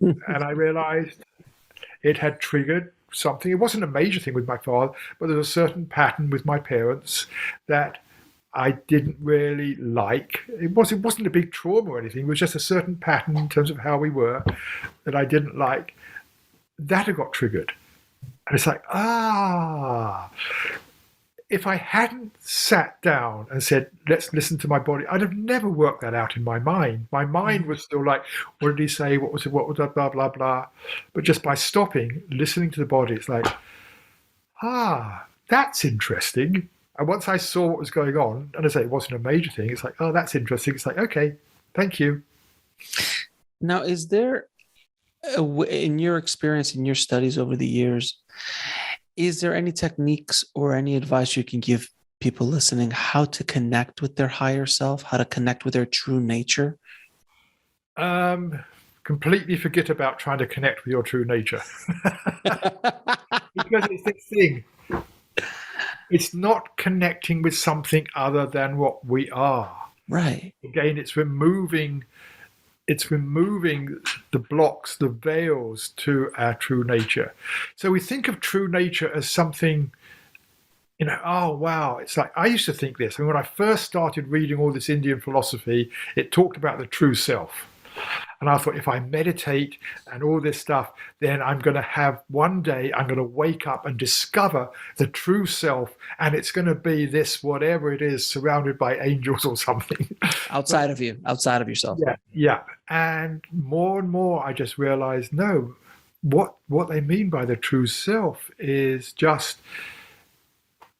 And I realized it had triggered something. It wasn't a major thing with my father, but there was a certain pattern with my parents that I didn't really like. It wasn't a big trauma or anything. It was just a certain pattern in terms of how we were that I didn't like. That had got triggered. And it's like, if I hadn't sat down and said, let's listen to my body, I'd have never worked that out in my mind. My mind was still like, what did he say? What was it? What was that? Blah, blah, blah. But just by stopping, listening to the body, it's like, that's interesting. And once I saw what was going on, and I say it wasn't a major thing, it's like, oh, that's interesting. It's like, okay, thank you. Now, is there, in your experience, in your studies over the years, is there any techniques or any advice you can give people listening how to connect with their higher self, how to connect with their true nature? Completely forget about trying to connect with your true nature. Because it's this thing. It's not connecting with something other than what we are. Right. Again, it's removing the blocks, the veils to our true nature. So we think of true nature as something, oh wow, it's like I used to think this. I mean, when I first started reading all this Indian philosophy, it talked about the true self. And I thought, if I meditate and all this stuff, then I'm going to have one day, I'm going to wake up and discover the true self. And it's going to be this, whatever it is, surrounded by angels or something. Outside of you, outside of yourself. Yeah, yeah. And more, I just realized, no, what they mean by the true self is just,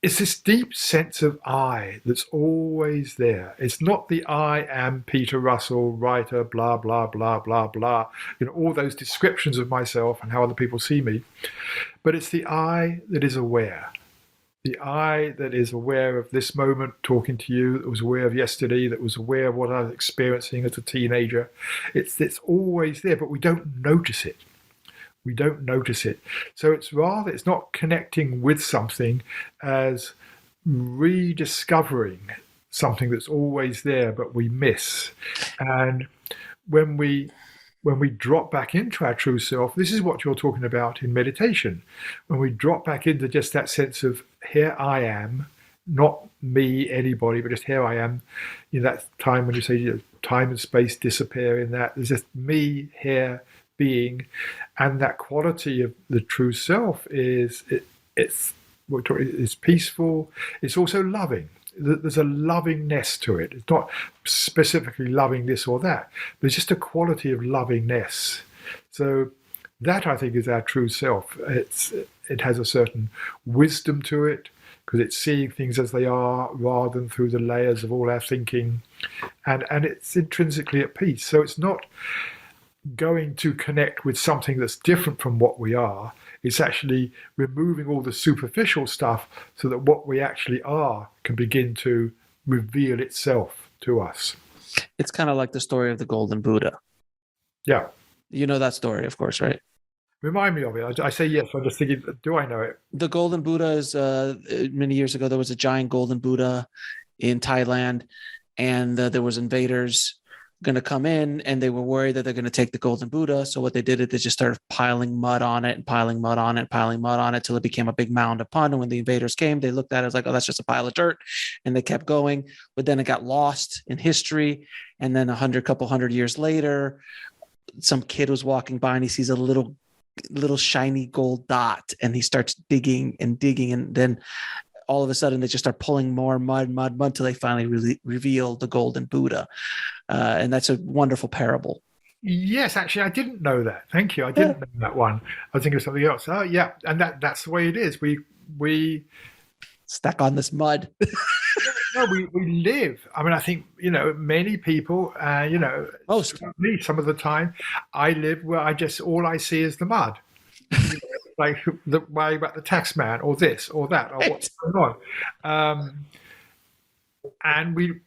it's this deep sense of I that's always there. It's not the I am Peter Russell, writer, blah, blah, blah, blah, blah, all those descriptions of myself and how other people see me. But it's the I that is aware. The I that is aware of this moment talking to you, that was aware of yesterday, that was aware of what I was experiencing as a teenager. It's always there, but we don't notice it. We don't notice it. So it's not connecting with something as rediscovering something that's always there, but we miss. And when we drop back into our true self, this is what you're talking about in meditation. When we drop back into just that sense of here I am, not me, anybody, but just here I am. That time when you say time and space disappear in that. There's just me here being, and that quality of the true self it's peaceful. It's also loving. There's a lovingness to it. It's not specifically loving this or that, but it's just a quality of lovingness. So that, I think, is our true self. It has a certain wisdom to it because it's seeing things as they are rather than through the layers of all our thinking, and it's intrinsically at peace. So it's not going to connect with something that's different from what we are. It's actually removing all the superficial stuff so that what we actually are can begin to reveal itself to us. It's kind of like the story of the Golden Buddha. Yeah. You know that story, of course, right? Remind me of it. I say yes. I'm just thinking, do I know it? The Golden Buddha is many years ago, there was a giant Golden Buddha in Thailand, and there was invaders going to come in, and they were worried that they're going to take the golden Buddha. So what they did is they just started piling mud on it and piling mud on it, piling mud on it till it became a big mound of pun. And when the invaders came, they looked at it as like, oh, that's just a pile of dirt. And they kept going. But then it got lost in history. And then couple hundred years later, some kid was walking by and he sees a little shiny gold dot, and he starts digging and digging. And then all of a sudden they just start pulling more mud till they finally reveal the golden Buddha. And that's a wonderful parable. Yes, actually, I didn't know that. Thank you. I didn't know that one. I was thinking of something else. Oh, yeah, and that's the way it is. We stuck on this mud. No, we live. I mean, I think, many people, Most. me, some of the time, I live where all I see is the mud. Like the way about the tax man, or this or that, or what's going on. And we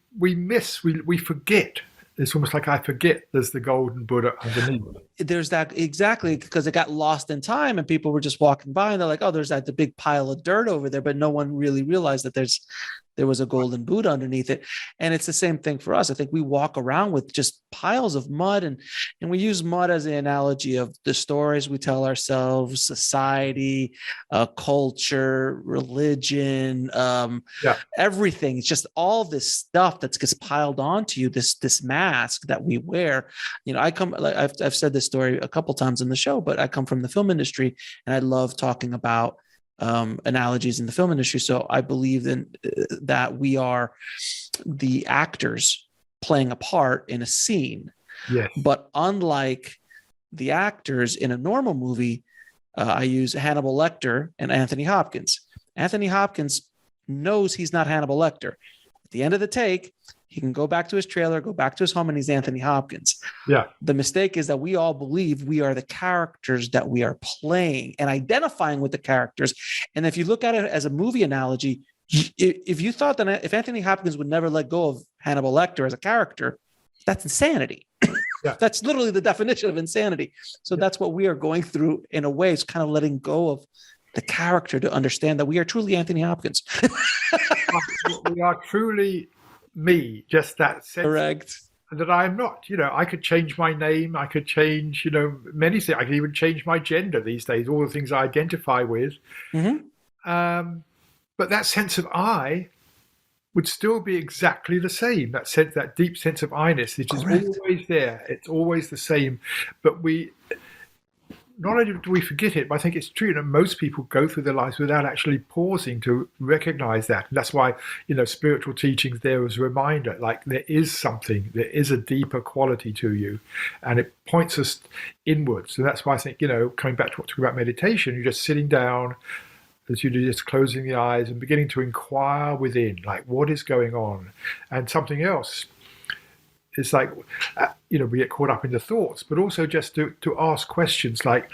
forget. It's almost like I forget there's the golden Buddha underneath. There's that, exactly, because it got lost in time and people were just walking by and they're like, oh, there's the big pile of dirt over there, but no one really realized that there was a golden Buddha underneath it. And it's the same thing for us. I think we walk around with just piles of mud, and we use mud as the analogy of the stories we tell ourselves, society, culture, religion, everything. It's just all this stuff that gets piled onto you, this mask that we wear. I've said this story a couple times in the show, but I come from the film industry and I love talking about analogies in the film industry. So I believe that we are the actors playing a part in a scene. Yes. But unlike the actors in a normal movie, I use Hannibal Lecter and Anthony Hopkins. Anthony Hopkins knows he's not Hannibal Lecter. At the end of the take, he can go back to his trailer, go back to his home, and he's Anthony Hopkins. Yeah. The mistake is that we all believe we are the characters that we are playing and identifying with the characters. And if you look at it as a movie analogy, if you thought that if Anthony Hopkins would never let go of Hannibal Lecter as a character, that's insanity. Yeah. That's literally the definition of insanity. So that's what we are going through in a way. It's kind of letting go of the character to understand that we are truly Anthony Hopkins. We are truly me, just that sense. Correct. That I am not. I could change my name. I could change, many things. I could even change my gender these days, all the things I identify with. Mm-hmm. But that sense of I would still be exactly the same. That sense, that deep sense of I-ness, which is always there. It's always the same. But not only do we forget it, but I think it's true that most people go through their lives without actually pausing to recognize that. And that's why, spiritual teachings there as a reminder, like there is something, there is a deeper quality to you, and it points us inwards. So that's why I think, coming back to what talking about meditation, you're just sitting down, as you're just closing the eyes and beginning to inquire within, like what is going on. And something else, it's like, we get caught up in the thoughts, but also just to ask questions like,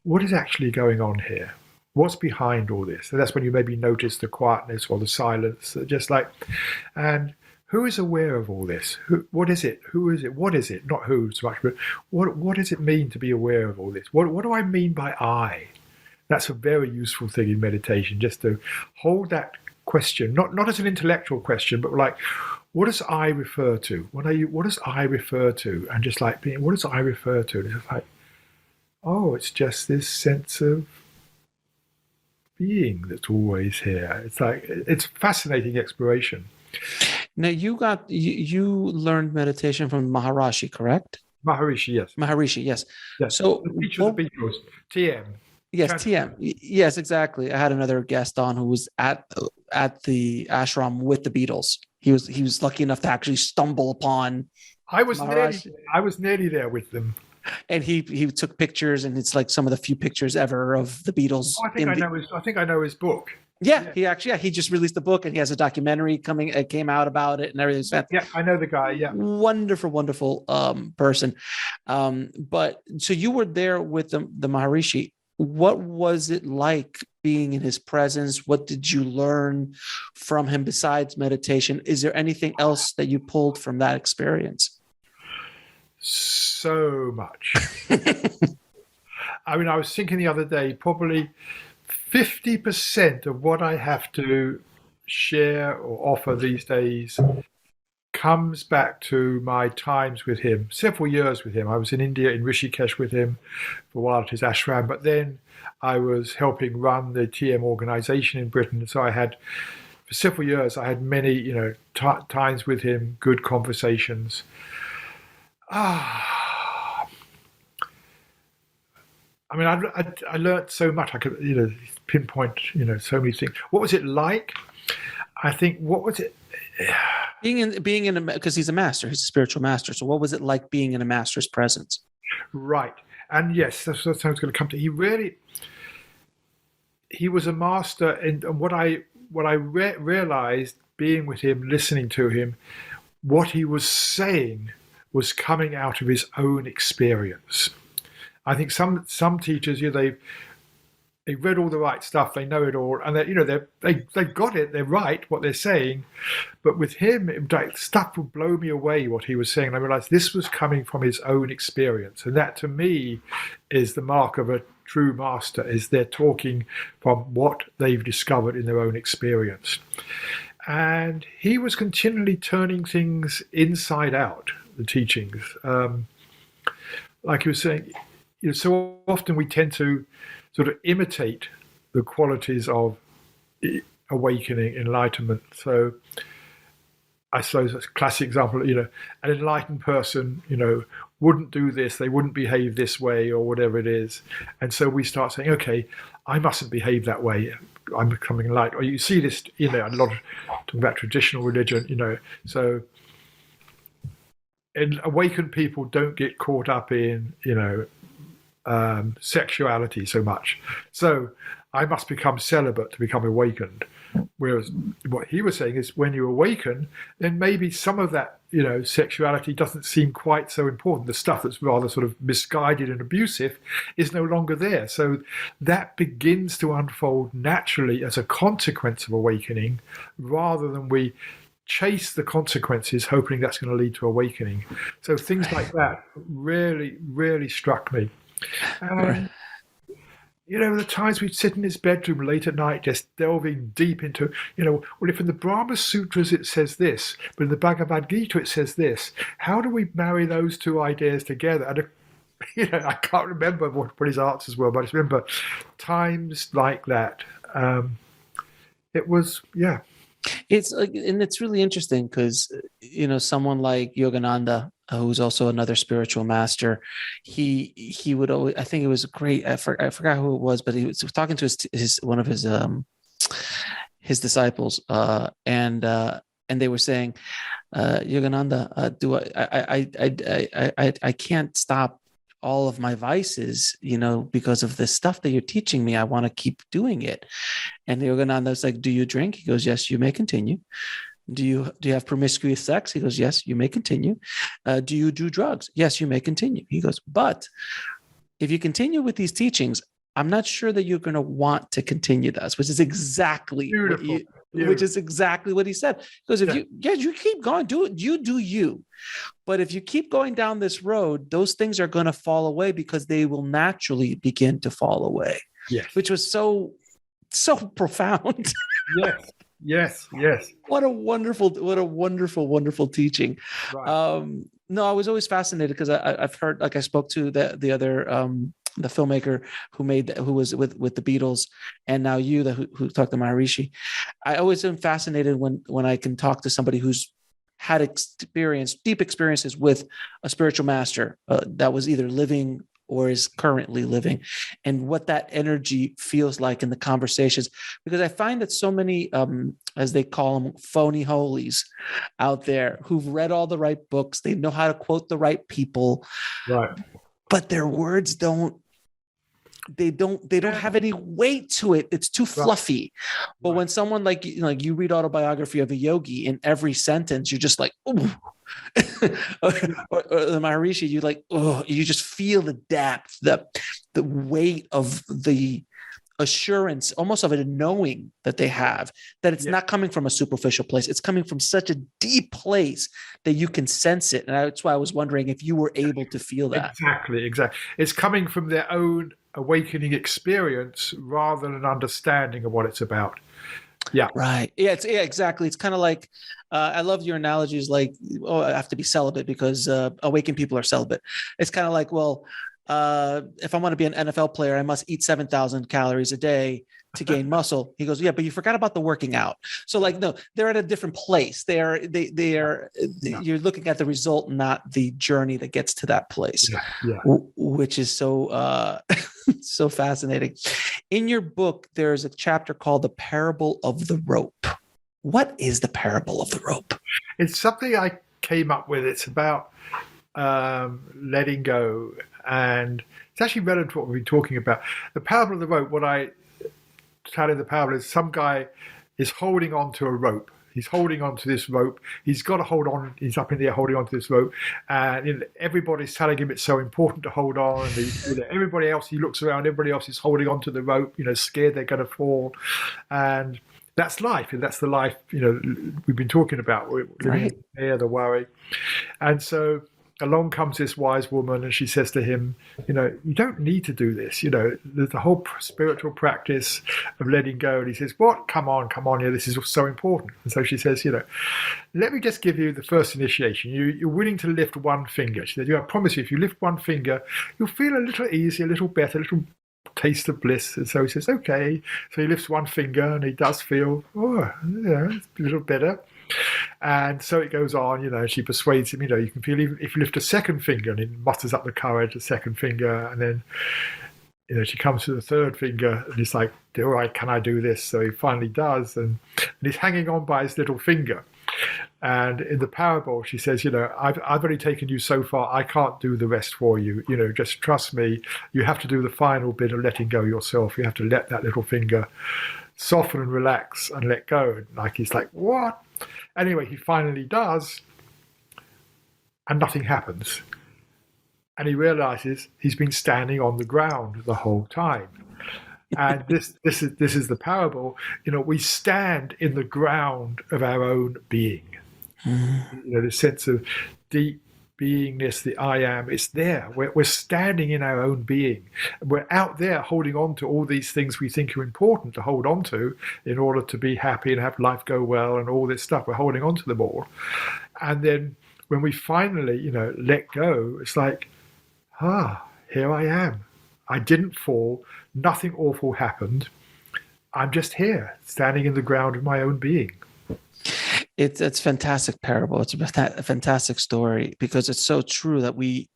what is actually going on here? What's behind all this? And that's when you maybe notice the quietness or the silence, just like, and who is aware of all this? What is it? Who is it? What is it? Not who so much, but what does it mean to be aware of all this? What do I mean by I? That's a very useful thing in meditation, just to hold that question, not as an intellectual question, but like, what does I refer to? What does I refer to? And just like being, what does I refer to? And it's like, oh, it's just this sense of being that's always here. It's like, it's fascinating exploration. Now you learned meditation from Maharishi, correct? Maharishi, yes. Maharishi, yes. Yes. So the teacher of the Beatles, TM. Yes, TM. Yes, exactly. I had another guest on who was at the ashram with the Beatles. He was lucky enough to actually stumble upon. I was nearly there with them. And he took pictures, and it's like some of the few pictures ever of the Beatles. Oh, I think I know his book. Yeah, he just released a book, and he has a documentary came out about it, and everything's fantastic. Yeah, I know the guy. Yeah, wonderful person. But so you were there with the Maharishi. What was it like being in his presence? What did you learn from him besides meditation? Is there anything else that you pulled from that experience? So much. I mean, I was thinking the other day, probably 50% of what I have to share or offer these days comes back to my times with him, several years with him. I was in India, in Rishikesh with him for a while at his ashram, but then I was helping run the TM organization in Britain. So I had, for several years, I had many, times with him, good conversations. I mean, I learned so much. I could, pinpoint, so many things. What was it like? I think, what was it? Being in because he's a master, he's a spiritual master. So what was it like being in a master's presence? Right. And yes, that's what I was going to come to. He was a master, and what I realized being with him, listening to him, what he was saying was coming out of his own experience. I think some teachers, they read all the right stuff, they know it all, and they've got it, they're right what they're saying. But with him, stuff would blow me away what he was saying. And I realized this was coming from his own experience, and that to me is the mark of a true master, is they're talking from what they've discovered in their own experience. And he was continually turning things inside out, the teachings. Like he was saying, so often we tend to sort of imitate the qualities of awakening, enlightenment. So I suppose that's a classic example, an enlightened person, wouldn't do this, they wouldn't behave this way or whatever it is. And so we start saying, okay, I mustn't behave that way. I'm becoming enlightened. Or you see this, a lot of talking about traditional religion, so and awakened people don't get caught up in, sexuality so much. So I must become celibate to become awakened. Whereas what he was saying is when you awaken, then maybe some of that, sexuality doesn't seem quite so important. The stuff that's rather sort of misguided and abusive is no longer there. So that begins to unfold naturally as a consequence of awakening, rather than we chase the consequences hoping that's going to lead to awakening. So things like that really, really struck me. The times we'd sit in his bedroom late at night just delving deep into, well, if in the Brahma Sutras it says this, but in the Bhagavad Gita it says this, how do we marry those two ideas together? And, I can't remember what his answers were, but I just remember times like that. It was, yeah. It's really interesting because, someone like Yogananda, who's also another spiritual master, he would always, I think it was great. I forgot who it was, but he was talking to his one of his disciples, and they were saying, Yogananda, I can't stop all of my vices, because of the stuff that you're teaching me. I want to keep doing it. And Yogananda was like, do you drink? He goes, yes, you may continue. Do you have promiscuous sex? He goes, yes, you may continue. Do you do drugs? Yes, you may continue. He goes, but if you continue with these teachings, I'm not sure that you're going to want to continue this, which is exactly what he said. Because if you keep going, do you. But if you keep going down this road, those things are going to fall away because they will naturally begin to fall away. Yes. Which was so profound. Yes. What a wonderful teaching. Right. No, I was always fascinated because I've heard, like I spoke to the other the filmmaker who was with the Beatles, and now you who talked to Maharishi. I always am fascinated when I can talk to somebody who's had deep experiences with a spiritual master that was either living or is currently living, and what that energy feels like in the conversations. Because I find that so many, as they call them, phony holies out there who've read all the right books, they know how to quote the right people, right, but their words don't have any weight to it. It's too fluffy. But when someone like you read autobiography of a yogi, in every sentence you're just like, ooh. or the Maharishi, you like, oh, you just feel the depth, the weight of the assurance, almost of a knowing that they have, that it's not coming from a superficial place. It's coming from such a deep place that you can sense it. And that's why I was wondering if you were able to feel that. Exactly. It's coming from their own awakening experience rather than an understanding of what it's about. Yeah. Right. Yeah, exactly. It's kind of like I love your analogies like, oh, I have to be celibate because awakened people are celibate. It's kind of like, well, if I want to be an NFL player, I must eat 7,000 calories a day to gain muscle. He goes, yeah, but you forgot about the working out. So like, no, they're at a different place. Yeah. You're looking at the result, not the journey that gets to that place, Yeah. Yeah. which is so, so fascinating. In your book, there's a chapter called The Parable of the Rope. What is the parable of the rope? It's something I came up with. It's about letting go, and it's actually relevant to what we've been talking about. The parable of the rope. What I tell in the parable is some guy is holding on to a rope. He's holding on to this rope. He's got to hold on. He's up in the air holding on to this rope. And everybody's telling him it's so important to hold on. And everybody else, he looks around, everybody else is holding on to the rope, scared they're going to fall. And that's life. And that's the life, we've been talking about. We're living in the fear, the worry. And so along comes this wise woman and she says to him, you don't need to do this. There's the whole spiritual practice of letting go. And he says, what? Come on. This is so important. And so she says, let me just give you the first initiation. You're willing to lift one finger. She said, I promise you, if you lift one finger, you'll feel a little easier, a little better, a little taste of bliss. And so he says, okay. So he lifts one finger and he does feel, it's a little better. And so it goes on, she persuades him, you can feel even if you lift a second finger, and he musters up the courage, a second finger, and then, she comes to the third finger and he's like, all right, can I do this? So he finally does, and he's hanging on by his little finger. And in the parable, she says, I've only taken you so far. I can't do the rest for you. Just trust me. You have to do the final bit of letting go yourself. You have to let that little finger soften and relax and let go. And he's like, what? Anyway, he finally does, and nothing happens. And he realizes he's been standing on the ground the whole time. And this is the parable. We stand in the ground of our own being. The sense of deep beingness, the I am, it's there. We're standing in our own being. We're out there holding on to all these things we think are important to hold on to in order to be happy and have life go well and all this stuff. We're holding on to them all. And then when we finally, let go, it's like, here I am. I didn't fall. Nothing awful happened. I'm just here, standing in the ground of my own being. It's a fantastic parable. It's a fantastic story because it's so true that we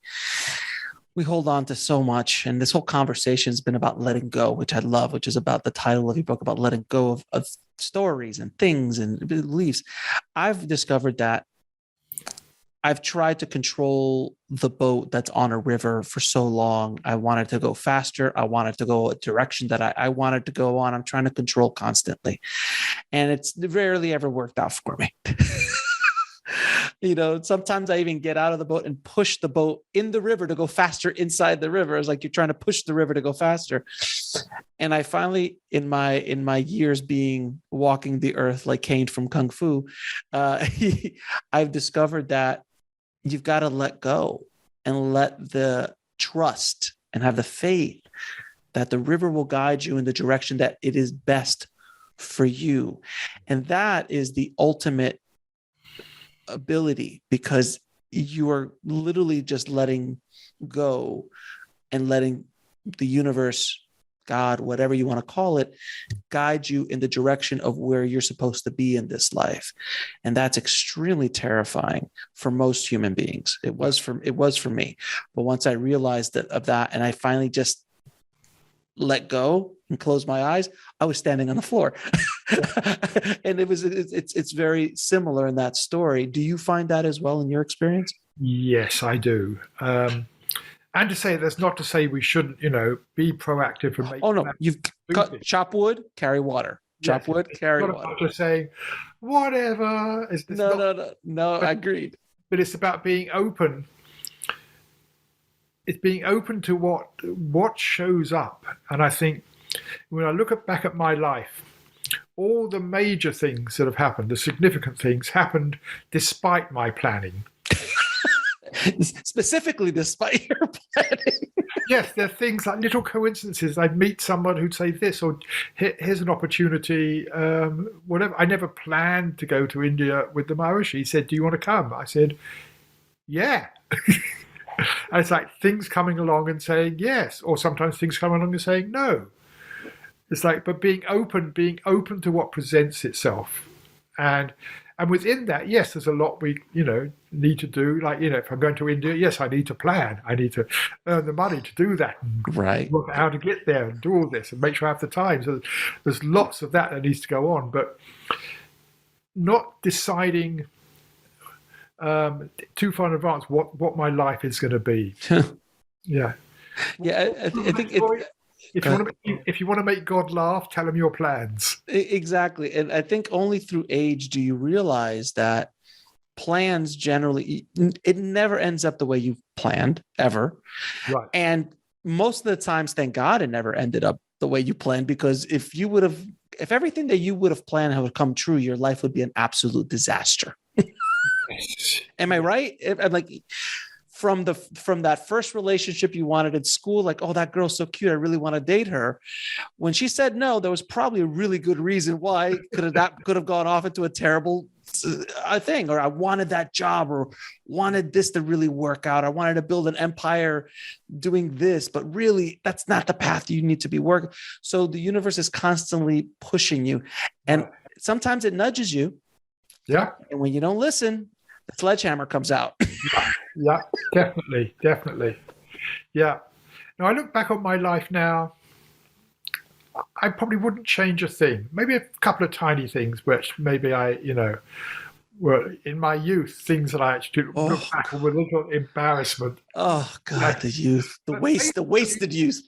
hold on to so much. And this whole conversation has been about letting go, which I love, which is about the title of your book, about letting go of stories and things and beliefs. I've discovered that I've tried to control the boat that's on a river for so long. I wanted to go faster. I wanted to go a direction that I wanted to go on. I'm trying to control constantly. And it's rarely ever worked out for me. Sometimes I even get out of the boat and push the boat in the river to go faster inside the river. It's like you're trying to push the river to go faster. And I finally, in my years walking the earth like Kane from Kung Fu, I've discovered that you've got to let go and let the trust and have the faith that the river will guide you in the direction that it is best for you. And that is the ultimate ability, because you are literally just letting go and letting the universe, God, whatever you want to call it, guide you in the direction of where you're supposed to be in this life. And that's extremely terrifying for most human beings. It was for me. But once I realized that and I finally just let go and close my eyes, I was standing on the floor. And it's very similar in that story. Do you find that as well in your experience? Yes, I do. And to say that's not to say we shouldn't, be proactive and make. Oh no, you've chop wood, carry water. Chop wood, carry water. Not just saying whatever. No. I agreed. But it's about being open. It's being open to what shows up. And I think when I look back at my life, all the major things that have happened, the significant things, happened despite my planning. specifically despite your planning. Yes, there are things like little coincidences. I'd meet someone who'd say this, or here's an opportunity, whatever. I never planned to go to India with the Maharishi. He said, do you want to come? I said, yeah. And it's like things coming along and saying yes, or sometimes things come along and saying no. It's like, but being open to what presents itself. And within that, yes, there's a lot we, need to do. Like, if I'm going to India, yes, I need to plan. I need to earn the money to do that. And Right. work out how to get there and do all this and make sure I have the time. So there's lots of that needs to go on. But not deciding too far in advance what my life is going to be. Yeah. Yeah, I think it. If you want to make God laugh, tell him your plans. Exactly. And I think only through age do you realize that plans generally, it never ends up the way you planned ever. Right. And most of the times, thank God, it never ended up the way you planned, because if everything that you would have planned had come true, your life would be an absolute disaster. Yes. Am I right? I'm like, from that first relationship you wanted in school, like, oh, that girl's so cute, I really want to date her. When she said no, there was probably a really good reason why. That could have gone off into a terrible thing. Or I wanted that job, or wanted this to really work out. I wanted to build an empire doing this, but really that's not the path you need to be working. So the universe is constantly pushing you, and sometimes it nudges you. Yeah. And when you don't listen, the sledgehammer comes out. Yeah, definitely. Yeah. Now, I look back on my life now, I probably wouldn't change a thing. Maybe a couple of tiny things, which maybe I, were in my youth, things that I actually look back on with a little embarrassment. Oh, God, the youth, the wasted youth.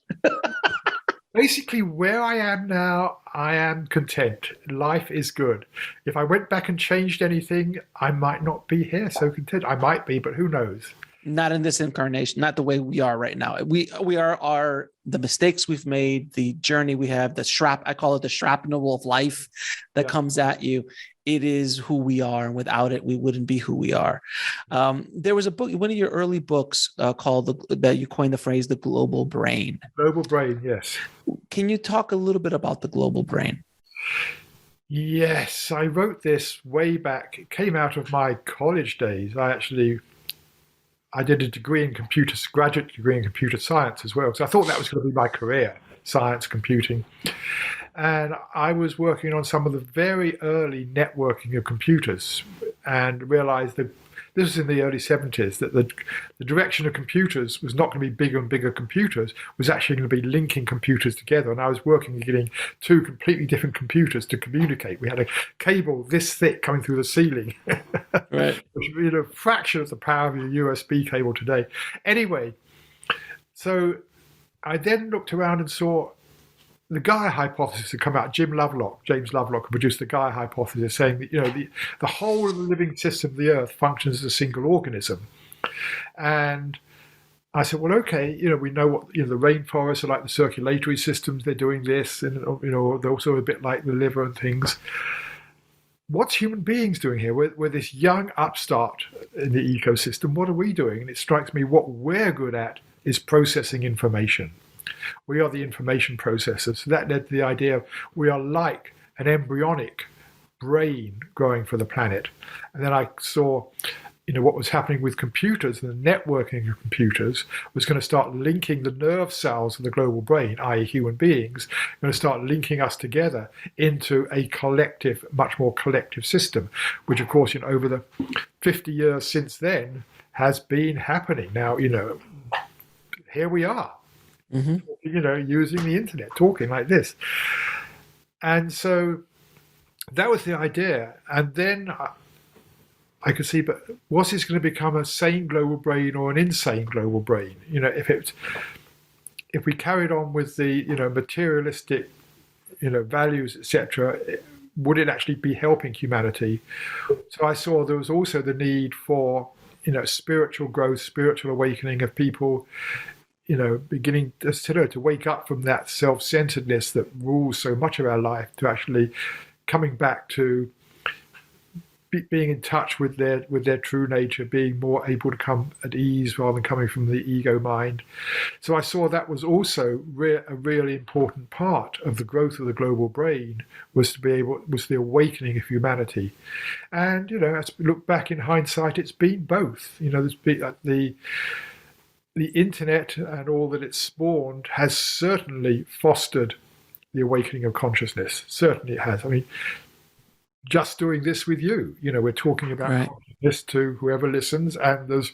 Basically, where I am now, I am content. Life is good. If I went back and changed anything, I might not be here so content. I might be, but who knows? Not in this incarnation, not the way we are right now. We are the mistakes we've made, the journey we have, I call it the shrapnel of life that comes at you. It is who we are, and without it, we wouldn't be who we are. There was a book, one of your early books that you coined the phrase, the global brain. Global brain, yes. Can you talk a little bit about the global brain? Yes, I wrote this way back. It came out of my college days. I did a graduate degree in computer science as well. So I thought that was going to be my career, science, computing. And I was working on some of the very early networking of computers, and realized that this was in the early 70s, that the direction of computers was not going to be bigger and bigger computers, was actually going to be linking computers together. And I was working on getting two completely different computers to communicate. We had a cable this thick coming through the ceiling, right? Which would be a fraction of the power of your USB cable today. Anyway, so I then looked around and saw the Gaia hypothesis had come out. James Lovelock had produced the Gaia hypothesis, saying that the whole of the living system of the Earth functions as a single organism. And I said, well, okay, we know what the rainforests are like, the circulatory systems. They're doing this, and they're also a bit like the liver and things. What's human beings doing here? We're this young upstart in the ecosystem. What are we doing? And it strikes me what we're good at is processing information. We are the information processors. So that led to the idea of we are like an embryonic brain growing for the planet. And then I saw, what was happening with computers, and the networking of computers was going to start linking the nerve cells of the global brain, i.e. human beings, going to start linking us together into a collective, much more collective system, which of course, over the 50 years since then has been happening. Now, here we are. Mm-hmm. Using the internet, talking like this. And so that was the idea. And then I could see, but was this going to become a sane global brain or an insane global brain? If we carried on with the, materialistic, values, etc., would it actually be helping humanity? So I saw there was also the need for, spiritual growth, spiritual awakening of people, beginning to wake up from that self-centeredness that rules so much of our life, to actually coming back to being in touch with their true nature, being more able to come at ease rather than coming from the ego mind. So I saw that was also a really important part of the growth of the global brain, was the awakening of humanity. And as we look back in hindsight, it's been both. There's been the internet and all that it's spawned has certainly fostered the awakening of consciousness. Certainly it has. I mean, just doing this with you, we're talking about Right. consciousness to whoever listens, and there's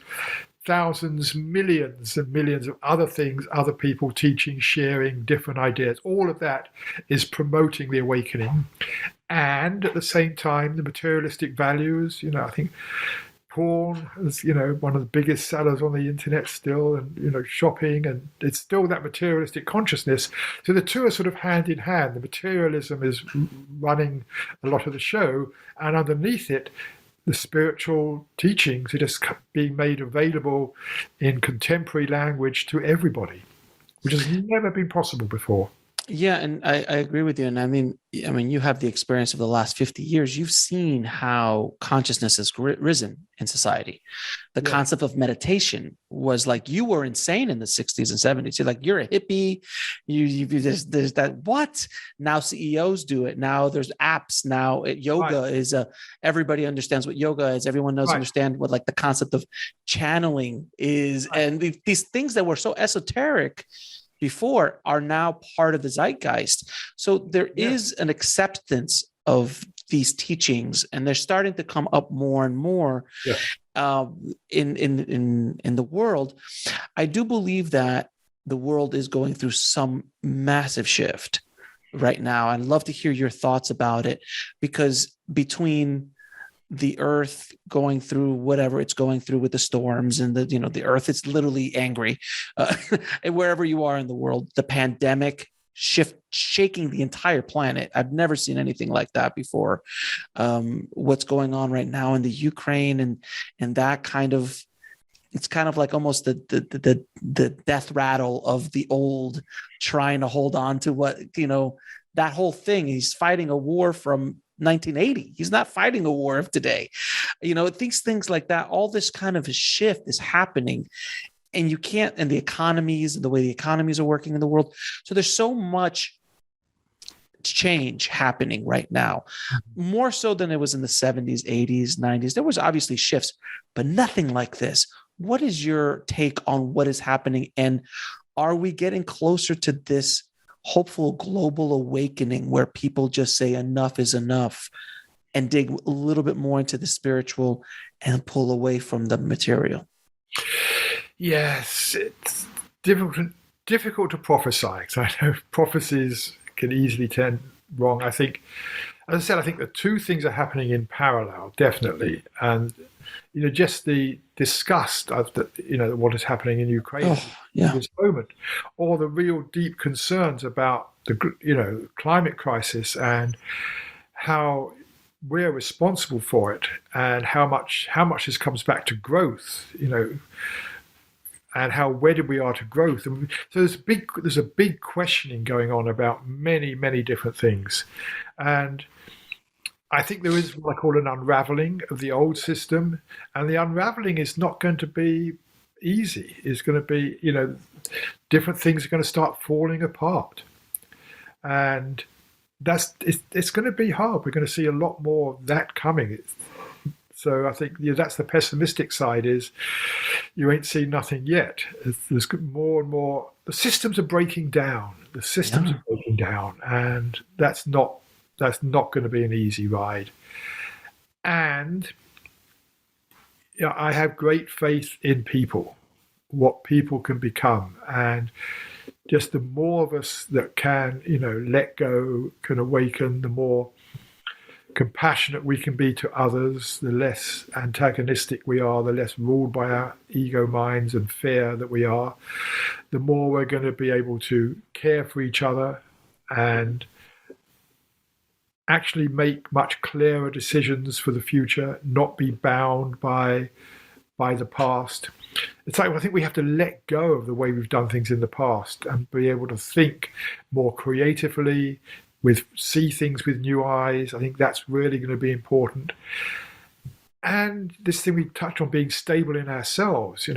thousands, millions and millions of other things, other people teaching, sharing different ideas. All of that is promoting the awakening. And at the same time, the materialistic values, I think porn is, one of the biggest sellers on the internet still, and, shopping, and it's still that materialistic consciousness. So the two are sort of hand in hand. The materialism is running a lot of the show, and underneath it, the spiritual teachings are just being made available in contemporary language to everybody, which has never been possible before. Yeah, and I agree with you. And I mean, you have the experience of the last 50 years. You've seen how consciousness has risen in society. The Yeah. concept of meditation was like, you were insane in the 60s and 70s. You're like, you're a hippie. There's that. What? Now CEOs do it. Now there's apps. Now yoga Right. is everybody understands what yoga is. Everyone knows Right. understand what like the concept of channeling is. Right. And these things that were so esoteric before are now part of the zeitgeist. So there is an acceptance of these teachings, and they're starting to come up more and more in the world. I do believe that the world is going through some massive shift right now. I'd love to hear your thoughts about it, because between the earth going through whatever it's going through with the storms and the earth is literally angry and wherever you are in the world, the pandemic shaking the entire planet. I've never seen anything like that before. What's going on right now in the Ukraine and that kind of, it's kind of like almost the death rattle of the old trying to hold on to what, that whole thing. He's fighting a war from 1980. He's not fighting a war of today. Things like that, all this kind of a shift is happening, and you can't, and the economies and the way the economies are working in the world. So there's so much change happening right now, more so than it was in the 70s, 80s, 90s. There was obviously shifts, but nothing like this. What is your take on what is happening? And are we getting closer to this hopeful global awakening where people just say enough is enough and dig a little bit more into the spiritual and pull away from the material? Yes, it's difficult to prophesy, because I know prophecies can easily turn wrong. I think, as I said, I think the two things are happening in parallel, definitely. And, just the disgust of what is happening in Ukraine at this moment, or the real deep concerns about the, climate crisis and how we're responsible for it, and how much this comes back to growth, and how wedded we are to growth. And so there's a big questioning going on about many, many different things. And I think there is what I call an unraveling of the old system. And the unraveling is not going to be easy. It's going to be, different things are going to start falling apart. And it's going to be hard. We're going to see a lot more of that coming. So I think that's the pessimistic side, is you ain't seen nothing yet. There's more and more. The systems are breaking down. The systems are breaking down, and that's not going to be an easy ride. And I have great faith in people, what people can become, and just the more of us that can, let go, can awaken, the more compassionate we can be to others, the less antagonistic we are, the less ruled by our ego minds and fear that we are, the more we're going to be able to care for each other and actually make much clearer decisions for the future, not be bound by the past. It's like, I think we have to let go of the way we've done things in the past and be able to think more creatively, see things with new eyes. I think that's really going to be important. And this thing we touched on, being stable in ourselves,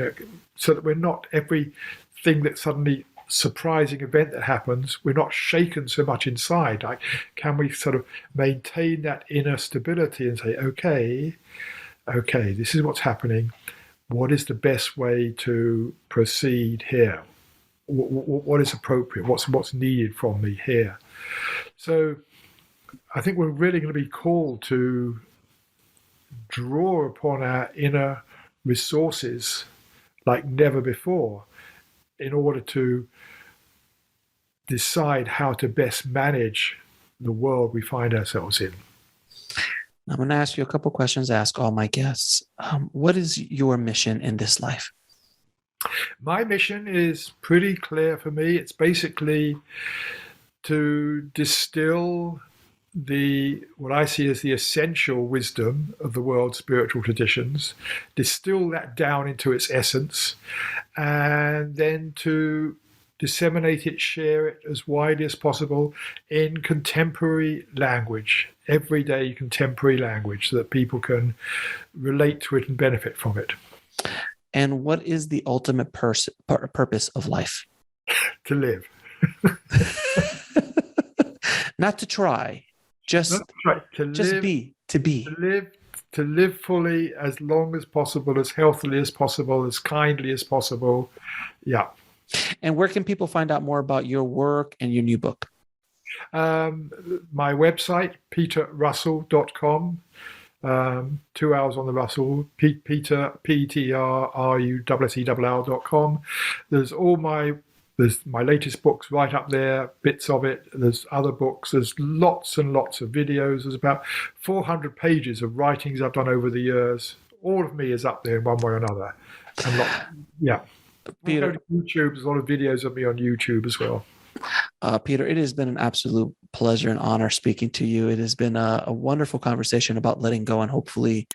so that we're not everything that suddenly surprising event that happens, we're not shaken so much inside. Like, can we sort of maintain that inner stability and say, okay, this is what's happening. What is the best way to proceed here? What is appropriate? What's needed from me here? So I think we're really going to be called to draw upon our inner resources like never before in order to decide how to best manage the world we find ourselves in. I'm going to ask you a couple questions I ask all my guests. What is your mission in this life? My mission is pretty clear for me. It's basically to distill what I see as the essential wisdom of the world's spiritual traditions, distill that down into its essence, and then to disseminate it, share it as widely as possible in contemporary language, everyday contemporary language, so that people can relate to it and benefit from it. And what is the ultimate purpose of life? To live. Not to try, just be. To live fully, as long as possible, as healthily as possible, as kindly as possible. Yeah. And where can people find out more about your work and your new book? My website, peterrussell.com. 2 hours on the Russell, Peter, PETRUSSELL.com. There's my latest books right up there, bits of it. There's other books. There's lots and lots of videos. There's about 400 pages of writings I've done over the years. All of me is up there in one way or another. And yeah. Peter, YouTube, there's a lot of videos of me on YouTube as well. Peter, it has been an absolute pleasure and honor speaking to you. It has been a wonderful conversation about letting go, and hopefully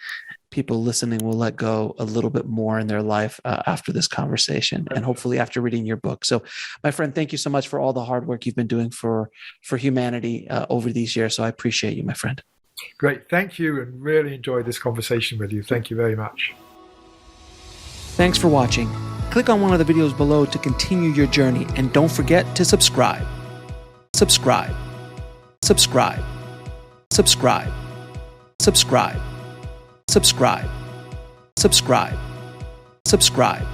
people listening will let go a little bit more in their life after this conversation, and hopefully after reading your book. So, my friend, thank you so much for all the hard work you've been doing for humanity over these years. So I appreciate you, my friend. Great. Thank you, and really enjoyed this conversation with you. Thank you very much. Thanks for watching. Click on one of the videos below to continue your journey, and don't forget to subscribe. Subscribe. Subscribe. Subscribe. Subscribe. Subscribe. Subscribe. Subscribe.